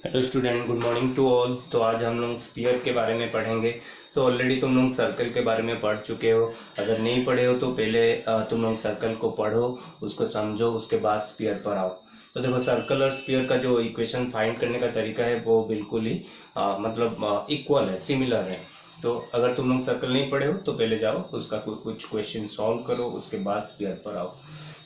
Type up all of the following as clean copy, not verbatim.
Hello student, good morning to all. तो आज हम लोग स्फीयर के बारे में पढ़ेंगे। तो ऑलरेडी तुम लोग सर्कल के बारे में पढ़ चुके हो। अगर नहीं पढ़े हो तो पहले तुम लोग सर्कल को पढ़ो, उसको समझो, उसके बाद स्फीयर पर आओ। तो देखो, सर्कल और स्फीयर का जो इक्वेशन फाइंड करने का तरीका है वो बिल्कुल ही इक्वल है, सिमिलर है। तो अगर तुम लोग सर्कल नहीं पढ़े हो तो पहले जाओ, उसका कुछ क्वेश्चन सॉल्व करो, उसके बाद स्फीयर पर आओ।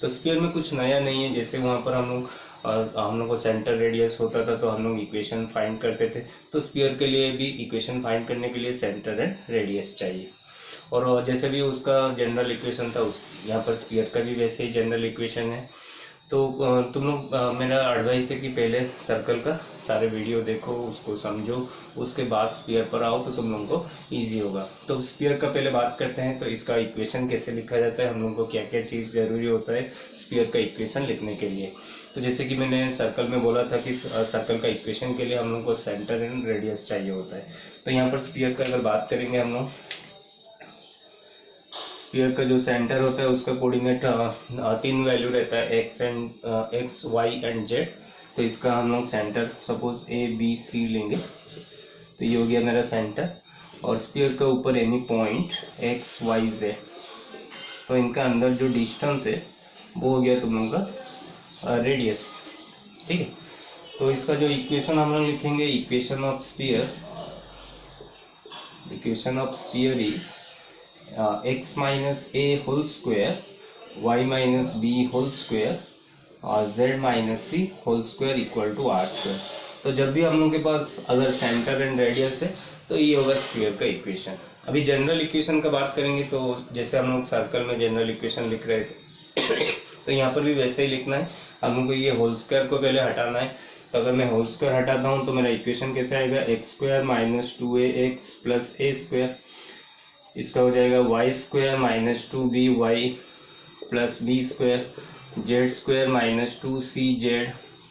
तो स्फीयर में कुछ नया नहीं है। जैसे वहाँ पर हम लोग को सेंटर रेडियस होता था तो हम लोग इक्वेशन फाइंड करते थे। तो स्फीयर के लिए भी इक्वेशन फाइंड करने के लिए सेंटर एंड रेडियस चाहिए। और जैसे भी उसका जनरल इक्वेशन था, उस यहाँ पर स्फीयर का भी वैसे ही जनरल इक्वेशन है। तो तुम लोग, मेरा एडवाइस है कि पहले सर्कल का सारे वीडियो देखो, उसको समझो, उसके बाद स्फीयर पर आओ तो तुम लोगों को इजी होगा। तो स्फीयर का पहले बात करते हैं। तो इसका इक्वेशन कैसे लिखा जाता है, हम लोगों को क्या क्या चीज़ ज़रूरी होता है स्फीयर का इक्वेशन लिखने के लिए। तो जैसे कि मैंने सर्कल में बोला था कि सर्कल का इक्वेशन के लिए हम लोग को सेंटर एंड रेडियस चाहिए होता है। तो यहाँ पर स्फीयर का अगर बात करेंगे हम लोग, स्फीयर का जो सेंटर होता है उसका कोऑर्डिनेट 3 वैल्यू रहता है, एक्स वाई एंड जेड। तो इसका हम लोग centre suppose A B C लेंगे, तो ये हो गया मेरा सेंटर। और स्फीयर के ऊपर any point X Y Z, तो इनका अंदर जो डिस्टेंस है वो हो गया तुम लोगों का रेडियस। ठीक है। तो इसका जो इक्वेशन हम लोग लिखेंगे, equation of sphere is x minus a whole square y minus b whole square और z minus c whole square equal to are square. तो जब भी हम लोग के पास अगर सेंटर एंड रेडियस है तो ये होगा स्फीयर का इक्वेशन। अभी जनरल इक्वेशन का बात करेंगे, तो जैसे हम लोग सर्कल में जनरल इक्वेशन लिख रहे थे तो यहाँ पर भी वैसे ही लिखना है। हम लोग को ये होल स्क्वायर को पहले हटाना है। तो अगर मैं होल स्क्वायर हटाता हूँ तो मेरा इक्वेशन कैसे आएगा, x square minus 2ax plus a square. इसका हो जाएगा y square minus 2by plus b square, z square minus 2cz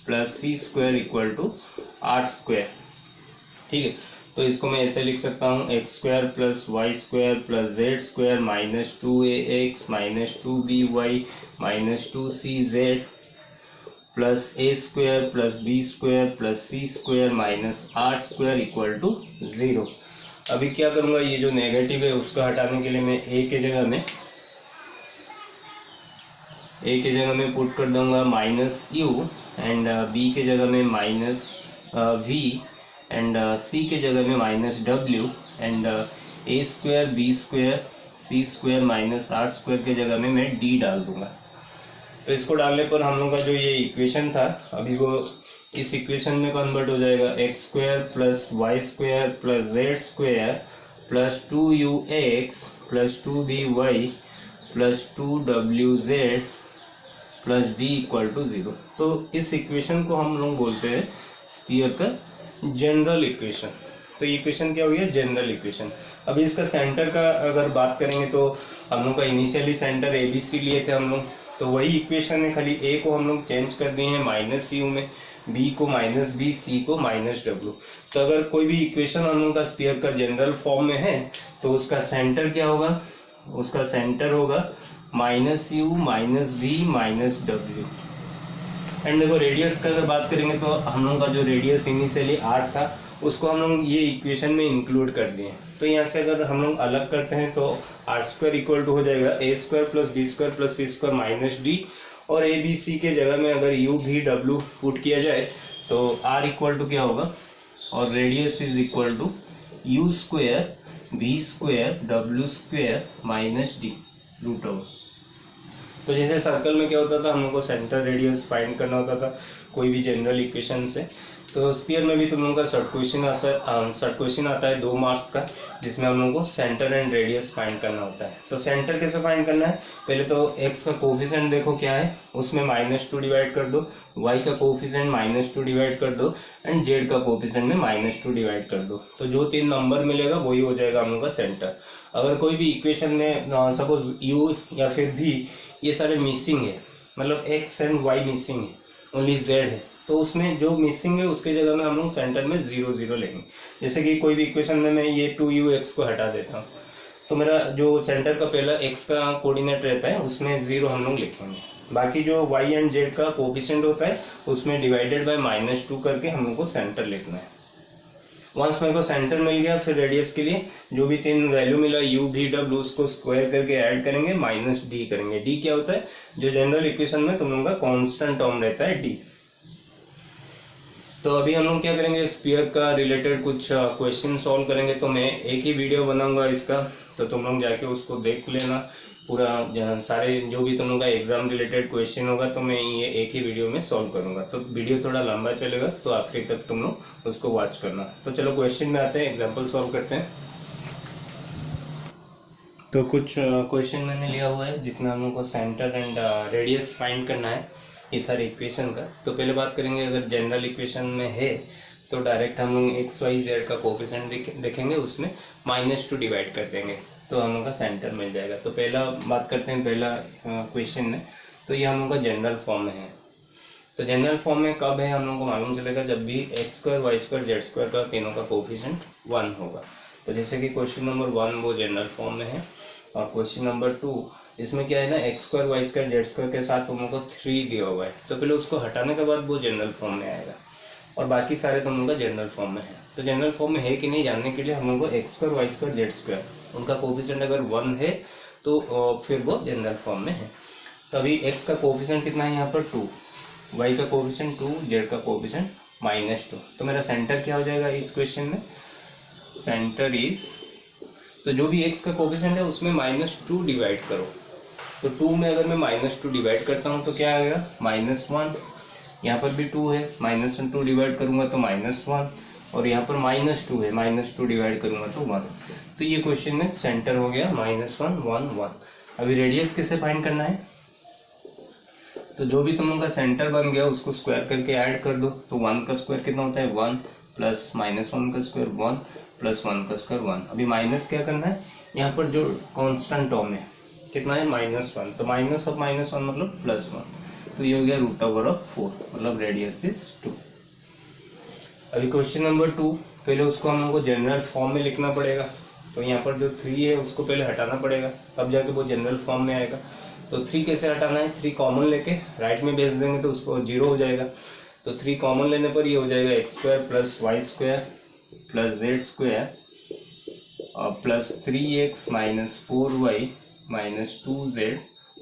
plus c square equal to are square. ठीक है। तो इसको मैं ऐसे लिख सकता हूँ, x square plus Y square plus Z square minus 2ax minus 2by minus 2cz plus a square plus b square plus c square minus are square equal to 0। अभी क्या करूंगा, ये जो नेगेटिव है उसको हटाने के लिए मैं ए के जगह में पुट कर दूंगा माइनस यू, एंड बी के जगह में माइनस वी, एंड सी के जगह में minus W, and A square B square C square minus are square के जगह में मैं डी डाल दूंगा। तो इसको डालने पर हम लोग का जो ये इक्वेशन था अभी वो इस इक्वेशन में कन्वर्ट हो जाएगा, X square plus Y square plus Z square plus 2ux plus 2by plus 2wz plus D equal to 0। तो इस इक्वेशन को हम लोग बोलते हैं स्फीयर का जनरल इक्वेशन। तो इक्वेशन क्या हो गया, जनरल इक्वेशन। अभी इसका सेंटर का अगर बात करेंगे तो हम लोग का initially centre A B C लिए थे हम लोग, तो वही इक्वेशन है, खाली ए को हम लोग चेंज कर दिए हैं माइनस यू में, बी को माइनस बी, सी को माइनस डब्ल्यू। तो अगर कोई भी इक्वेशन हम लोग का स्फीयर का जनरल फॉर्म में है तो उसका सेंटर क्या होगा, उसका सेंटर होगा minus you minus B minus W. And देखो, रेडियस का अगर बात करेंगे तो हम लोग का जो रेडियस इनिशियली आर था उसको हम लोग ये इक्वेशन में इंक्लूड कर दिए। तो यहाँ से अगर हम लोग अलग करते हैं तो आर स्क्वायर इक्वल टू हो जाएगा a square plus b square plus c square minus d, और ए बी सी के जगह में अगर यू भी डब्ल्यू पुट किया जाए तो आर इक्वल टू क्या होगा, और radius is equal to U square B square W square minus D root over. तो जैसे सर्कल में क्या होता था, हम लोग को सेंटर रेडियस फाइंड करना होता था कोई भी जनरल इक्वेशन से। तो स्फीयर में भी तुम लोगों का शॉर्ट क्वेश्चन आता है 2 मार्क्स का, जिसमें हम लोगों को सेंटर एंड रेडियस फाइंड करना होता है। तो सेंटर कैसे फाइंड करना है, पहले तो एक्स का कोफिशिएंट देखो क्या है, उसमें -2 डिवाइड कर दो, वाई का कोफिशिएंट -2 डिवाइड कर दो, एंड जेड का कोफिशिएंट में -2 डिवाइड कर दो। तो जो 3 नंबर मिलेगा वही हो जाएगा हम लोग का सेंटर। अगर कोई भी इक्वेशन में सपोज यू या फिर भी ये सारे मिसिंग है, मतलब एक्स एंड वाई मिसिंग है, ओनली जेड है, तो उसमें जो मिसिंग है उसके जगह में हम लोग सेंटर में 0 0 लेंगे। जैसे कि कोई भी इक्वेशन में मैं ये 2ux को हटा देता हूँ तो मेरा जो सेंटर का पहला x का कोऑर्डिनेट रहता है उसमें 0 हम लोग लिखेंगे। बाकी जो y एंड z का कोफिशिएंट होता है उसमें डिवाइडेड बाय -2 करके हम लोग को सेंटर लिखना है। वंस मेरे को सेंटर मिल गया, फिर रेडियस के लिए जो भी 3 वैल्यू मिला u v w उसको स्क्वायर करके ऐड करेंगे, -d करेंगे। d क्या होता है, जो जनरल इक्वेशन में तुम लोगों का कांस्टेंट टर्म रहता है d। तो अभी हम लोग क्या करेंगे, स्फीयर का रिलेटेड कुछ क्वेश्चन सॉल्व करेंगे। तो मैं एक ही वीडियो बनाऊंगा इसका, तो तुम लोग जाके उसको देख लेना पूरा। सारे जो भी तुम लोग का एग्जाम रिलेटेड क्वेश्चन होगा तो मैं ये एक ही वीडियो में सॉल्व करूंगा। तो वीडियो थोड़ा लंबा चलेगा, तो आखिरी तक तुम लोग उसको वॉच करना। तो चलो क्वेश्चन में आते हैं, एग्जाम्पल सॉल्व करते हैं। तो कुछ क्वेश्चन मैंने लिया हुआ है जिसमें हम लोग को सेंटर एंड रेडियस फाइंड करना है, ये सारे इक्वेशन का। तो पहले बात करेंगे, अगर जनरल इक्वेशन में है तो डायरेक्ट हम लोग एक्स वाई जेड का कोफिशिएंट देखेंगे, उसमें -2 डिवाइड कर देंगे तो हम लोग का सेंटर मिल जाएगा। तो पहला बात करते हैं, पहला क्वेश्चन में। तो ये हम लोग का जनरल फॉर्म में है। तो जनरल फॉर्म में कब है हम लोग को मालूम चलेगा, जब भी x² y² z² का तीनों का कोफिशिएंट 1 होगा। तो जैसे कि क्वेश्चन नंबर 1 वो जनरल फॉर्म में है, और क्वेश्चन नंबर 2 इसमें क्या है ना, x² y² z² के साथ हम लोग को 3 दिया हुआ है। तो पहले उसको हटाने के बाद वो जनरल फॉर्म में आएगा, और बाकी सारे तुम लोग का जनरल फॉर्म में है। तो जनरल फॉर्म में है कि नहीं जानने के लिए हम लोग को x² y² z² उनका कोफिशिएंट अगर 1 है तो फिर वो जनरल फॉर्म में है। तो अभी x का कोफिशिएंट कितना है यहाँ पर 2, y का कोफिशिएंट 2, z का कोफिशिएंट -2। तो मेरा सेंटर क्या हो जाएगा इस क्वेश्चन में, सेंटर इज, तो जो भी x का कोफिशिएंट है उसमें -2 डिवाइड करो। तो 2 में अगर मैं -2 डिवाइड करता हूँ तो क्या आएगा, -1। यहाँ पर भी 2 है, -2 डिवाइड करूंगा तो -1, और यहाँ पर -2 है, -2 डिवाइड करूंगा तो 1। तो ये क्वेश्चन में सेंटर हो गया -1 1 1। अभी रेडियस किसे फाइंड करना है, तो जो भी तुम लोग का सेंटर बन गया उसको स्क्वायर करके ऐड कर दो। तो 1 का स्क्वायर कितना होता है 1, प्लस -1 का स्क्वायर 1, प्लस 1 का स्क्वायर 1। अभी माइनस क्या करना है, यहाँ पर जो कांस्टेंट टर्म है कितना है -1, तो माइनस ऑफ -1 मतलब +1। तो ये हो गया √4, मतलब रेडियस इज 2। अभी क्वेश्चन नंबर 2, पहले उसको हम लोग को जनरल फॉर्म में लिखना पड़ेगा। तो यहाँ पर जो 3 है उसको पहले हटाना पड़ेगा, तब जाके वो जनरल फॉर्म में आएगा। तो 3 कैसे हटाना है, 3 कॉमन लेके राइट में भेज देंगे तो उसको 0 हो जाएगा। तो 3 कॉमन लेने पर ये हो जाएगा x² + y² + z² और प्लस 3x - 4y - 2z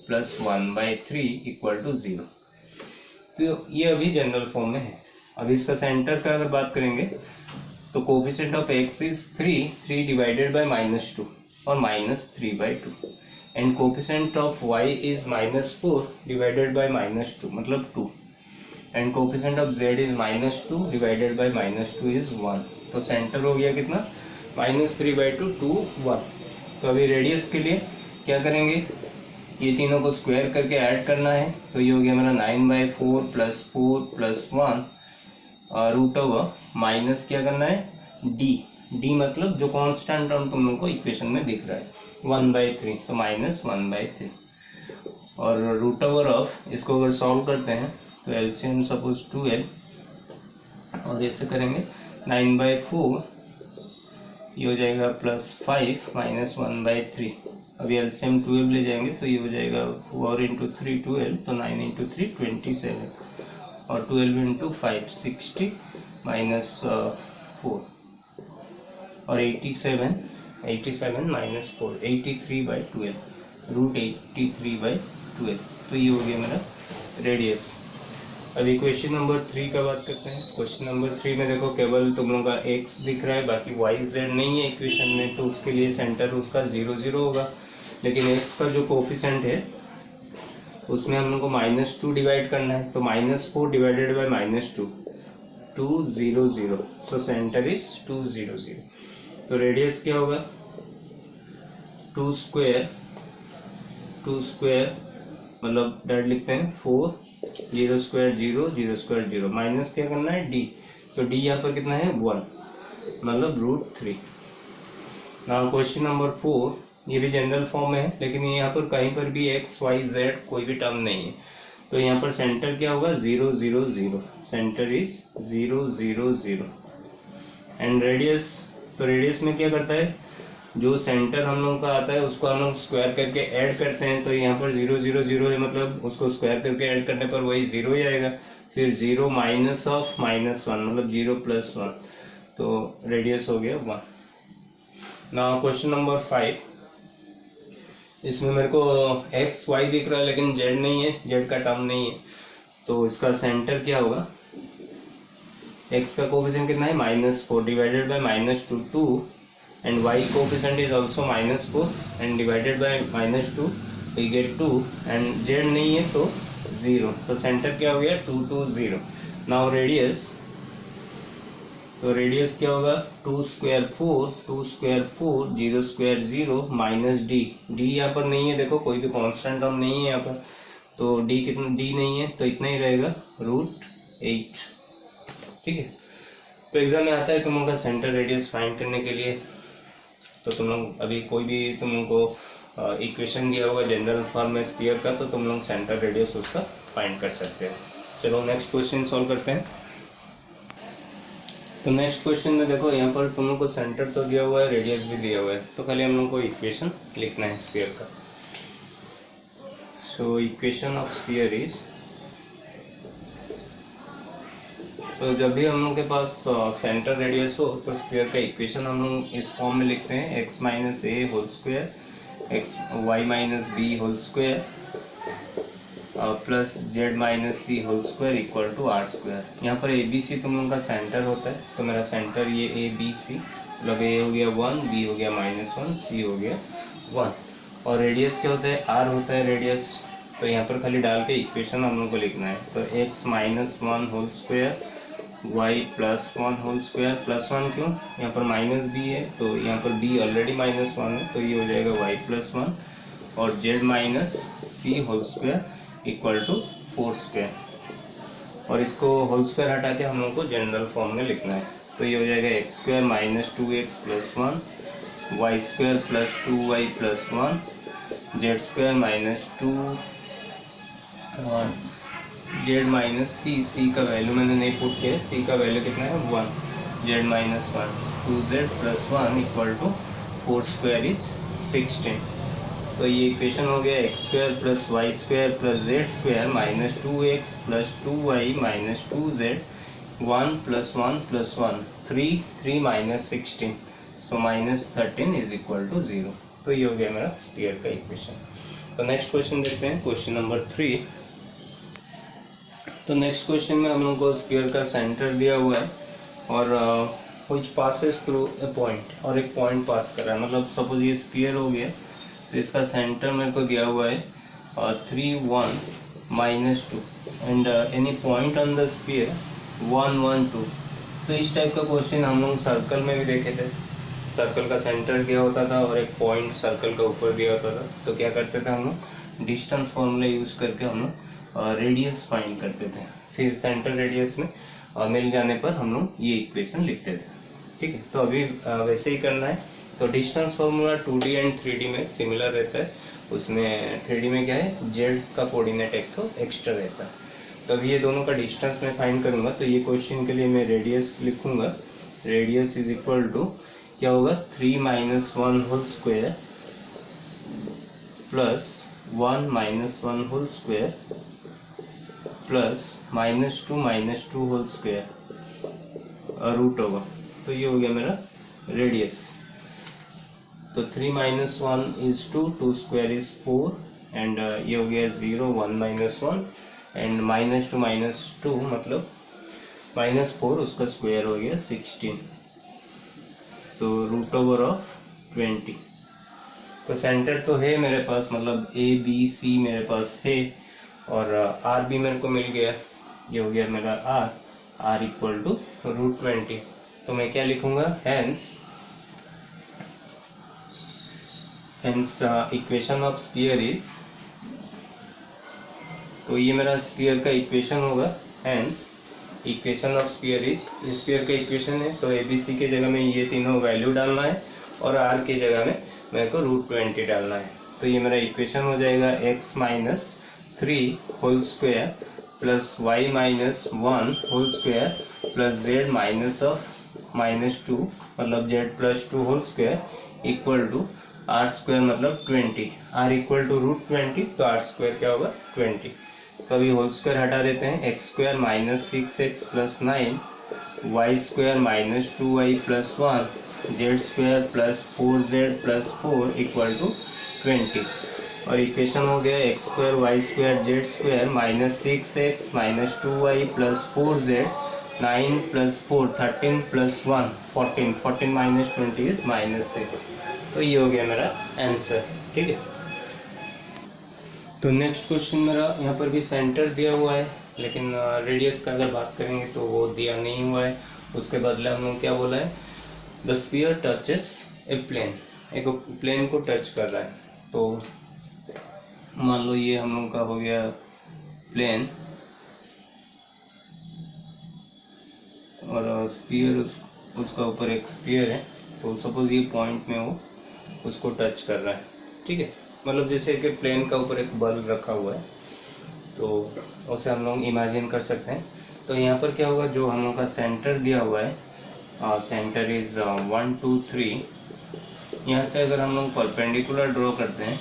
+ 1/3 = 0। तो ये अभी जनरल फॉर्म में है। अब इसका सेंटर का अगर बात करेंगे तो coefficient of x is 3 divided by -2 और -3/2, and coefficient of y is -4 divided by -2 मतलब 2, and coefficient of z is -2 divided by -2 is 1। तो सेंटर हो गया कितना, -3/2 2 1। तो अभी रेडियस के लिए क्या करेंगे, ये तीनों को स्क्वायर करके ऐड करना है। तो ये हो गया मेरा 9/4 + 4 + 1 √ माइनस क्या करना है d मतलब जो कांस्टेंट टर्म तुम लोग को इक्वेशन में दिख रहा है 1/3, तो -1/3 और √ इसको अगर सॉल्व करते हैं तो एलसीएम सपोज 12 और ऐसे करेंगे 9/4 ये हो जाएगा +5 - 1/3। अभी एलसीएम 12 ले जाएंगे तो ये हो जाएगा 4 × 3 12, तो 9 × 3 27 और 12 × 5 60 -4 और 87 -4 83/12 √83/12। तो ये हो गया मेरा रेडियस। अभी क्वेश्चन नंबर 3 का बात करते हैं। क्वेश्चन नंबर 3 में देखो केवल तुम लोगों का x दिख रहा है, बाकी y z नहीं है इक्वेशन में, तो उसके लिए सेंटर उसका 0 0 होगा। लेकिन x का जो कोफिशिएंट है उसमें हम लोग को -2 डिवाइड करना है, तो -4 divided by -2 2 0 0, so centre is 2 0 0। तो रेडियस क्या होगा 2 स्क्वायर मतलब डायरेक्ट लिखते हैं 4 0 स्क्वायर 0 0 स्क्वायर 0, माइनस क्या करना है d, तो d यहाँ पर कितना है 1 मतलब √3। नाउ क्वेश्चन नंबर 4, ये भी जनरल फॉर्म में है लेकिन यहाँ पर कहीं पर भी x y z कोई भी टर्म नहीं है। तो यहाँ पर सेंटर क्या होगा 0 0 0, सेंटर इज 0 0 0। एंड रेडियस, तो रेडियस में क्या करता है जो सेंटर हम लोग का आता है उसको हम लोग स्क्वायर करके ऐड करते हैं, तो यहाँ पर 0 0 0 है, मतलब उसको स्क्वायर करके ऐड करने पर वही 0 ही आएगा। फिर 0 माइनस ऑफ -1 मतलब 0 + 1, तो रेडियस हो गया 1। नाउ क्वेश्चन नंबर 5, इसमें मेरे को एक्स वाई दिख रहा है लेकिन जेड नहीं है, जेड का टर्म नहीं है, तो इसका सेंटर क्या होगा? एक्स का कोफिशिएंट कितना है? -4 divided by -2 2, and y coefficient is also -4 and divided by -2 we get 2, and z नहीं है तो 0, तो सेंटर क्या हो गया? 2 2 0। नाउ रेडियस, तो रेडियस क्या होगा? 2 square 4, 2 square 4, 0 square 0 minus D, D यहाँ पर नहीं है, देखो कोई भी कांस्टेंट टर्म नहीं है यहाँ पर, तो डी कितना? डी नहीं है तो इतना ही रहेगा √8। ठीक है, तो एग्जाम में आता है तुम लोग का सेंटर रेडियस फाइंड करने के लिए, तो तुम लोग अभी कोई भी तुम लोग को इक्वेशन दिया होगा जनरल फॉर्म में स्फीयर का, तो तुम लोग सेंटर रेडियस उसका फाइंड कर सकते हैं। चलो नेक्स्ट क्वेश्चन सॉल्व करते हैं। तो नेक्स्ट क्वेश्चन में देखो यहाँ पर तुम लोग को सेंटर तो दिया हुआ है, रेडियस भी दिया हुआ है, तो खाली हम लोग को इक्वेशन लिखना है स्फीयर का। So equation of sphere is, तो जब भी हम लोग के पास सेंटर रेडियस हो तो स्फीयर का इक्वेशन हम लोग इस फॉर्म में लिखते हैं, x - a whole square y - b whole square plus z - c whole square equal to r square. यहाँ पर ABC तुम लोग का सेंटर होता है, तो मेरा सेंटर ये ABC, मतलब a हो गया 1, b हो गया -1, c हो गया 1, और रेडियस क्या होता है? r होता है रेडियस, तो यहाँ पर खाली डाल के इक्वेशन हम लोग को लिखना है। तो x - 1 whole square y + 1 whole square, +1 क्यों? यहाँ पर -b है, तो यहाँ पर b ऑलरेडी -1 है, तो ये हो जाएगा y + 1, और z - c whole square equal to 4 square, और इसको होल स्क्वायर हटा के हम लोग को जनरल फॉर्म में लिखना है, तो ये हो जाएगा x² - 2x + 1 y² + 2y + 1 z² - 2 z - c का वैल्यू मैंने नहीं पुट किया, c का वैल्यू कितना है? 1, z - 1 2z + 1 equal to 4 square is 16। तो ये इक्वेशन हो गया x² + y² + z² - 2x + 2y - 2z 1 + 1 + 1 3 3 - 16, so -13 is equal to 0। तो ये हो गया मेरा स्फीयर का इक्वेशन। तो नेक्स्ट क्वेश्चन देखते हैं, क्वेश्चन नंबर 3। तो नेक्स्ट क्वेश्चन में हम लोग को स्फीयर का सेंटर दिया हुआ है, और which passes through a point, और एक पॉइंट पास कर रहा है, मतलब सपोज ये स्फीयर हो गया, तो इसका सेंटर मेरे को दिया हुआ है 3 1 -2, and any point on the sphere 1 1 2। तो इस टाइप का क्वेश्चन हम लोग सर्कल में भी देखे थे, सर्कल का सेंटर दिया होता था और एक पॉइंट सर्कल का ऊपर दिया होता था, तो क्या करते थे हम लोग? डिस्टेंस फॉर्मूला यूज करके हम लोग रेडियस फाइंड करते थे, फिर सेंटर रेडियस में मिल जाने पर हम लोग ये इक्वेशन लिखते थे। ठीक है, तो अभी वैसे ही करना है। तो distance formula 2D and 3D में सिमिलर रहता है, उसमें 3D में क्या है? जेड का कोऑर्डिनेट एक तो एक्स्ट्रा रहता है। तो अभी ये दोनों का डिस्टेंस मैं फाइंड करूंगा, तो ये क्वेश्चन के लिए मैं रेडियस लिखूंगा, रेडियस इज इक्वल टू क्या होगा? 3 - 1 whole square plus 1 - 1 whole square plus -2 whole square √ओवर। तो ये हो गया मेरा रेडियस। तो 3 - 1 इज 2, 2 स्क्वायर इज 4, एंड ये हो गया 0 1 - 1, एंड -2 - 2 मतलब -4, उसका स्क्वायर हो गया 16, तो √ओवर ऑफ 20। तो सेंटर तो है मेरे पास, मतलब A B C मेरे पास है, और R भी मेरे को मिल गया, ये हो गया मेरा R इक्वल टू √20। तो मैं क्या लिखूंगा? Hence equation of sphere is, तो ये मेरा स्फीयर का इक्वेशन होगा। Hence equation of sphere is, sphere का इक्वेशन है, तो ABC के जगह में ये तीनों वैल्यू डालना है, और R के जगह में मेरे को √20 डालना है। तो ये मेरा इक्वेशन हो जाएगा x - 3 whole square plus y - 1 whole square plus z -2 मतलब z + 2 whole square equal to are square मतलब 20, r इक्वल टू √20, तो आर स्क्वायर क्या होगा 20। तो अभी होल स्क्वायर हटा देते हैं, x square -6x + 9, y square -2y + 1, z square + 4z + 4 equal to 20। और इक्वेशन हो गया x square y square z square -6x -2y + 4z 9 + 4 13 + 1 14 14 - 20 is -6। तो ये हो गया मेरा आंसर। ठीक है, तो नेक्स्ट क्वेश्चन मेरा यहाँ पर भी सेंटर दिया हुआ है, लेकिन रेडियस का अगर बात करेंगे तो वो दिया नहीं हुआ है। उसके बदले हम लोग क्या बोला है, the sphere touches a plane, एक प्लेन को टच कर रहा है। तो मान लो ये हम लोग का हो गया प्लेन और स्फीयर उसका ऊपर एक स्फीयर है। तो सपोज ये पॉइंट में वो उसको टच कर रहा है। ठीक है, मतलब जैसे कि प्लेन का ऊपर एक बल्ब रखा हुआ है, तो उसे हम लोग इमेजिन कर सकते हैं। तो यहाँ पर क्या होगा, जो हम लोग का सेंटर दिया हुआ है, सेंटर इज 1 2 3। यहाँ से अगर हम लोग परपेंडिकुलर ड्रॉ करते हैं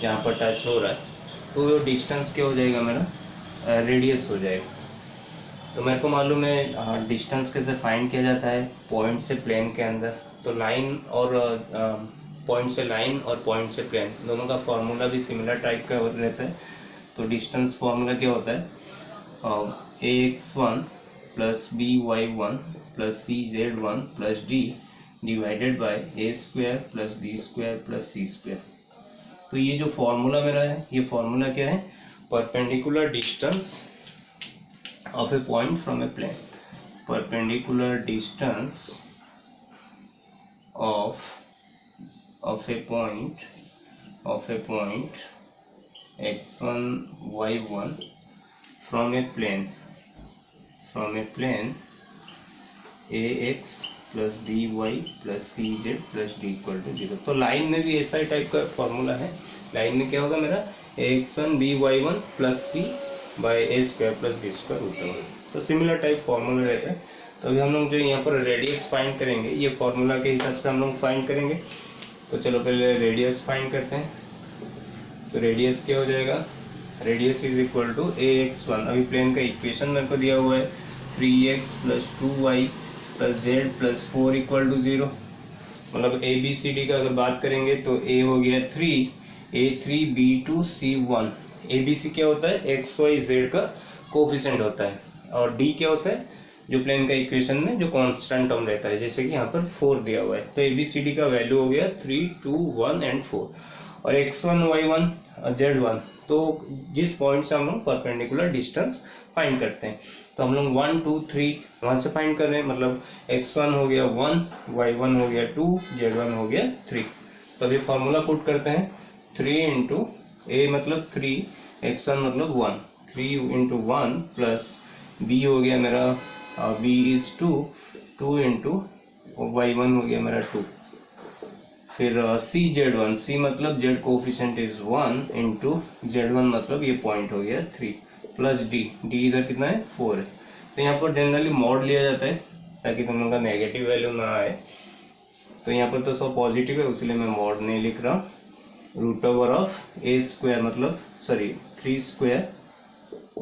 जहाँ पर टच हो रहा है, तो वो डिस्टेंस क्या हो जाएगा मेरा, रेडियस हो जाएगा। तो मेरे को मालूम है डिस्टेंस कैसे फाइंड किया जाता है, पॉइंट से प्लेन के अंदर। तो लाइन और पॉइंट से लाइन और पॉइंट से प्लेन दोनों का फॉर्मूला भी सिमिलर टाइप का रहता है। तो डिस्टेंस फॉर्मूला क्या होता है, ax1 + by1 + cz1 + d divided by a² + b² + c²। तो ये जो फॉर्मूला मेरा है, ये फॉर्मूला क्या है, perpendicular distance of a point from a plane, perpendicular distance of a point x1 y1 from a plane ax + by + cz + d = 0। तो line में भी ऐसा ही टाइप का फॉर्मूला है। लाइन में क्या होगा मेरा, ax1 by1 + c bye a² + b²। तो सिमिलर टाइप फॉर्मूला रहता है। तो अभी हम लोग जो यहाँ पर रेडियस फाइंड करेंगे, ये फॉर्मूला के हिसाब से हम लोग फाइंड करेंगे। तो चलो पहले रेडियस फाइंड करते हैं। तो रेडियस क्या हो जाएगा, radius is equal to ax1, अभी प्लेन का इक्वेशन मेरे को दिया हुआ है 3x + 2y + z + 4 = 0। मतलब ए बी सी डी का अगर बात करेंगे तो a हो गया 3, a3 b2 c1। ए बी सी क्या होता है, एक्स वाई जेड का कोफिशिएंट होता है, और डी क्या होता है, जो प्लेन का इक्वेशन में जो कांस्टेंट टर्म रहता है, जैसे कि यहाँ पर 4 दिया हुआ है। तो ए बी सी डी का वैल्यू हो गया 3 2 1 एंड 4। और x1 y1 z1, तो जिस पॉइंट से हम लोग परपेंडिकुलर डिस्टेंस फाइंड करते हैं, तो हम लोग 1 2 3 वहां से फाइंड कर रहे हैं। मतलब x1 हो गया 1, y1 हो गया 2, z1 हो गया 3। तो अभी फॉर्मूला पुट करते हैं, 3 × a मतलब 3, x1 मतलब 1, 3 × 1 प्लस b हो गया मेरा b इज 2, 2 × y1 हो गया मेरा 2। फिर c z1, c मतलब z कोफिशिएंट इज 1 × z1 मतलब ये पॉइंट हो गया 3, प्लस d, d इधर कितना है 4 है। तो यहाँ पर जनरली मॉड लिया जाता है ताकि तुम लोग का नेगेटिव वैल्यू ना आए। तो यहाँ पर तो सब पॉजिटिव है, इसलिए मैं मॉड नहीं लिख रहा। √a² मतलब 3²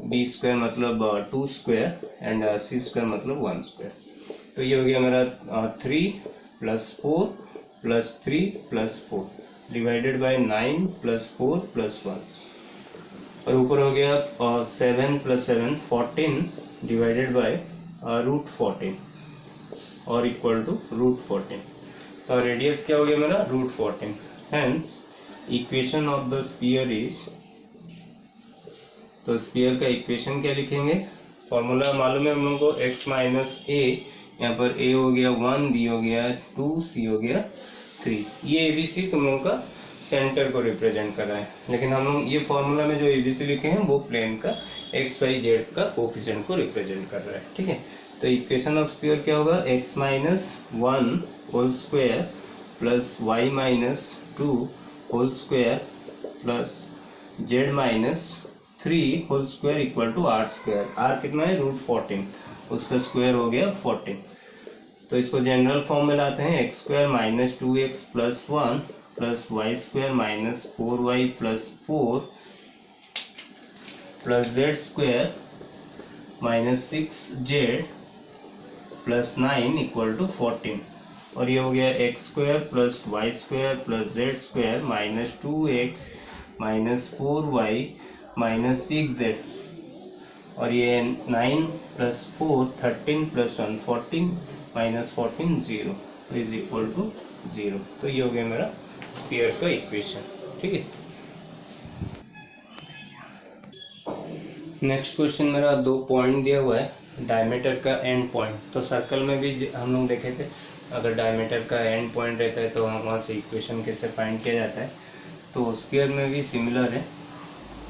b² मतलब 2² एंड c² मतलब 1²। तो ये हो गया मेरा 3 + 4 + 3 + 4 डिवाइडेड बाय 9 + 4 + 1। और ऊपर हो गया 7 + 7 14 डिवाइडेड बाय √14 और इक्वल टू √14। तो रेडियस क्या हो गया मेरा, √14। Hence equation of the sphere is, तो स्फीयर का इक्वेशन क्या लिखेंगे, फॉर्मूला मालूम है हम लोगों को, x - a, यहाँ पर a हो गया 1, b हो गया 2, c हो गया 3। ये abc तुम लोगों का सेंटर को रिप्रेजेंट कर रहा है, लेकिन हम लोग ये फॉर्मूला में जो abc लिखे हैं वो प्लेन का x y z का कोफिशिएंट को रिप्रेजेंट कर रहा है। ठीक है, तो इक्वेशन ऑफ स्फीयर क्या होगा, x - 1 whole square plus y - 2 whole square plus z - 3 whole square equal to r²। r कितना है, √14, उसका स्क्वायर हो गया 14। तो इसको जनरल फॉर्म में लाते हैं, X square minus 2x plus 1 plus Y square minus 4y plus 4 plus Z square minus 6z plus 9 equal to 14। और ये हो गया x square plus Y square plus Z square minus 2x minus 4y minus 6z, और ये 9 plus 4 13 plus 1 14 minus 14 0 is equal to 0। तो ये हो गया मेरा स्फीयर का इक्वेशन। ठीक है, नेक्स्ट क्वेश्चन मेरा 2 पॉइंट दिया हुआ है, डायमीटर का एंड पॉइंट। तो सर्कल में भी हम लोग देखे थे, अगर डायमीटर का एंड पॉइंट रहता है तो वहाँ से इक्वेशन कैसे फाइंड किया जाता है। तो स्फीयर में भी सिमिलर है।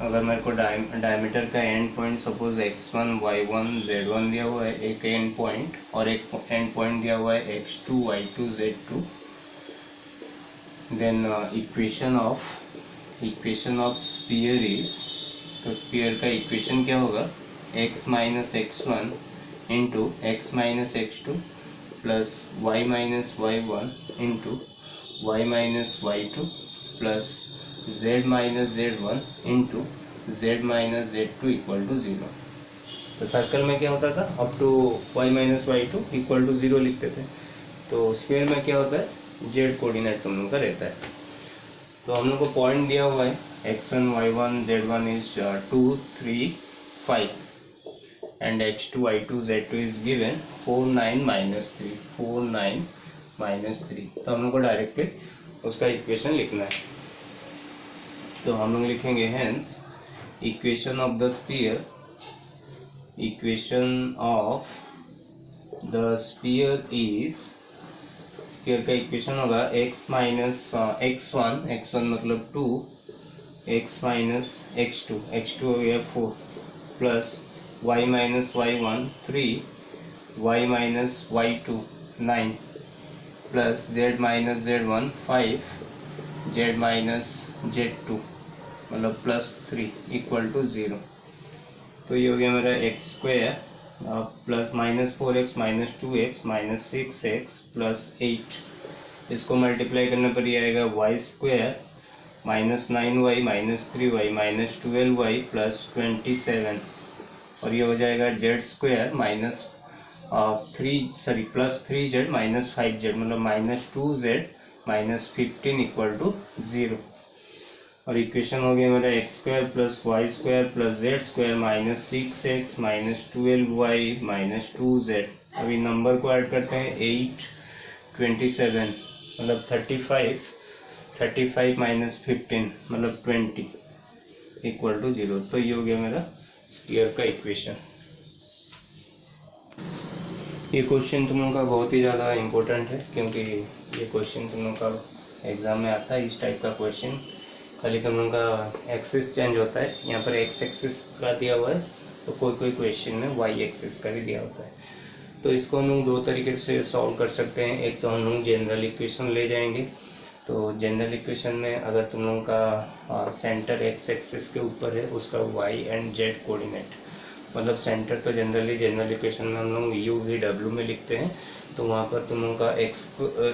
अगर मेरे को डायमीटर का and point suppose x1 y1 z1 दिया हुआ है एक एंड पॉइंट, और एक एंड पॉइंट दिया हुआ है x2 y2 z2, then equation of sphere is, तो स्फीयर का इक्वेशन क्या होगा, x minus x1 into x minus x2 plus y minus y1 into y minus y2 plus z minus z1 into z minus z2 equal to 0। तो circle में क्या होता था, up to y minus y2 equal to 0 लिखते थे। तो square में क्या होता है, z कोऑर्डिनेट तुम लोग का रहता है। तो हम लोग को पॉइंट दिया हुआ है x1 y1 z1 is 2 3 5 and x2 y2 z2 is given 4 9 minus 3 4 9 minus 3। तो हम लोग को डायरेक्टली उसका इक्वेशन लिखना है। तो हम लोग लिखेंगे hence equation of the sphere, equation of the sphere is, sphere का इक्वेशन होगा x माइनस x1 मतलब 2, x माइनस x2 हो गया 4 plus y minus y1 3, y minus y2 9 plus z minus z1 5, z minus z2 मतलब plus 3 equal to 0। तो ये हो गया मेरा x square plus minus 4x minus 2x minus 6x plus 8, इसको मल्टीप्लाई करने पर ये आएगा y square minus 9y minus 3y minus 12y plus 27, और ये हो जाएगा z square minus plus 3z minus 5z मतलब minus 2z minus 15 equal to 0। और इक्वेशन हो गया मेरा x square plus Y square plus Z square minus 6x minus 12y minus 2z। अभी नंबर को ऐड करते हैं 8 27 मतलब 35 माइनस 15 मतलब 20 इक्वल टू 0। तो ये हो गया मेरा स्फीयर का इक्वेशन। ये क्वेश्चन तुम लोगों का बहुत ही ज़्यादा इम्पोर्टेंट है, क्योंकि ये क्वेश्चन तुम लोगों का एग्ज़ाम में आता है। इस टाइप का क्वेश्चन खाली तुम लोगों का एक्सिस चेंज होता है, यहाँ पर एक्स एक्सिस का दिया हुआ है तो कोई क्वेश्चन में वाई एक्सिस का भी दिया होता है। तो इसको हम लोग 2 तरीके से सॉल्व कर सकते हैं। एक तो हम लोग जनरल इक्वेशन ले जाएंगे, तो जनरल इक्वेशन में अगर तुम लोगों का सेंटर एक्स एक्सिस के ऊपर है उसका वाई एंड जेड कोऑर्डिनेट, मतलब सेंटर तो जनरल इक्वेशन में हम लोग यू वी डब्ल्यू में लिखते हैं, तो वहाँ पर तुम लोगों का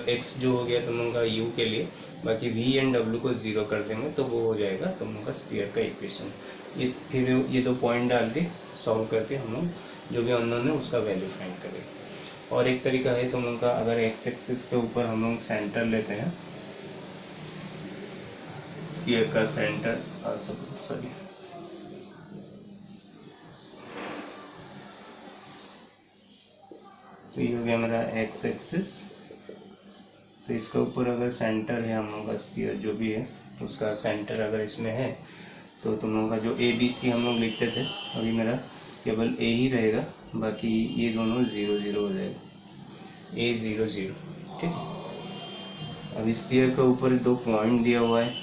एक्स जो हो गया तुम लोगों का यू के लिए, बाकी वी एंड डब्ल्यू को 0 कर देंगे तो वो हो जाएगा तुम लोगों का स्फीयर का इक्वेशन। ये फिर ये 2 पॉइंट डाल के सॉल्व करके हम लोग जो भी अननोन है उसका वैल्यू फाइंड करेंगे। और एक तरीका है तुम लोगों का, अगर एक्स एक्सिस के ऊपर हम लोग सेंटर लेते हैं, स्फीयर का सेंटर तो ये हो गया मेरा एक्स एक्सिस। तो इसके ऊपर अगर सेंटर है हम लोग का स्फीयर जो भी है उसका सेंटर अगर इसमें है, तो तुम लोगों का जो ए बी सी हम लोग लिखते थे अभी मेरा केवल ए ही रहेगा, बाकी ये दोनों 0 0 हो जाएगा, ए 0 0। ठीक है, अब स्फीयर के ऊपर 2 पॉइंट दिया हुआ है,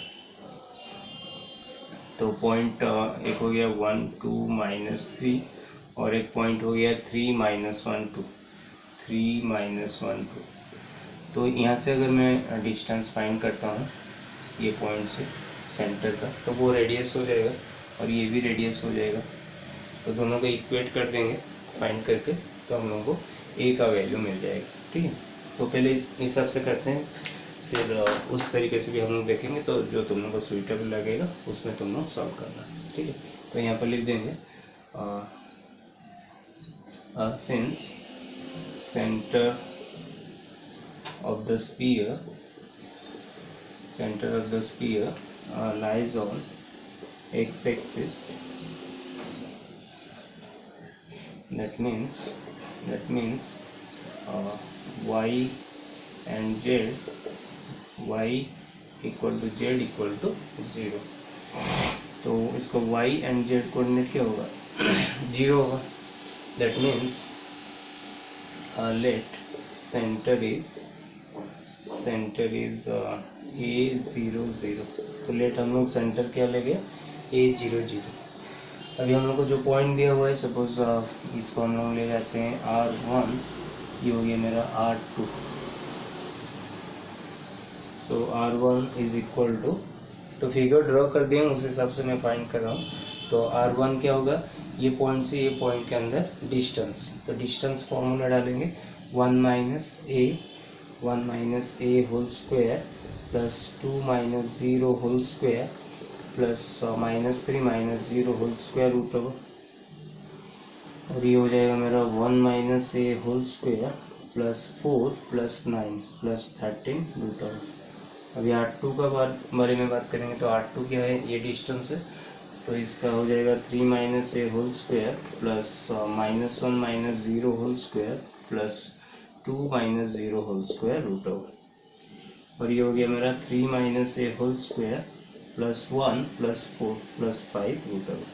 तो पॉइंट एक हो गया 1 2 -3 और एक पॉइंट हो गया 3 -1 2 3 -1 2। तो यहाँ से अगर मैं डिस्टेंस फाइंड करता हूँ ये पॉइंट से सेंटर का, तो वो रेडियस हो जाएगा और ये भी रेडियस हो जाएगा। तो दोनों को इक्वेट कर देंगे फाइंड करके, तो हम लोगों को ए का वैल्यू मिल जाएगा। ठीक है। तो पहले इस हिसाब से करते हैं, फिर उस तरीके से भी हम लोग देखेंगे, तो जो तुम लोग को सुइटेबल लगेगा उसमें तुम लोग सॉल्व करना, ठीक है। तो यहाँ पर लिख देंगे since centre of the sphere lies on x-axis, that means y and z, y equal to z equal to 0। तो इसका y and z कोऑर्डिनेट क्या होगा 0 होगा। that means let center is A00। तो लेट हम लोग सेंटर क्या लेंगे A00। अभी हम लोग को जो पॉइंट दिया हुआ है, सपोज इसको हम लोग ले जाते हैं R1, ये हो गया मेरा R2। So R1 is equal to, तो फिगर ड्रॉ कर दिए उस हिसाब से मैं फाइंड कर रहा हूँ। तो R1 क्या होगा, ये पॉइंट से ये पॉइंट के अंदर डिस्टेंस, तो डिस्टेंस फॉर्मूला डालेंगे 1 minus a whole square plus 2 minus 0 whole square plus -3 minus 0 whole square root over, और ये हो जाएगा मेरा 1 minus a whole square plus 4 plus 9 plus 13 root over. अभी R2 का बारे में बात करेंगे, तो R2 क्या है, ये डिस्टेंस है, तो इसका हो जाएगा 3 minus a whole square plus -1 minus 0 whole square plus 2 minus 0 whole square root over, और ये हो गया मेरा 3 minus a whole square plus 1 plus 4 plus 5 root over.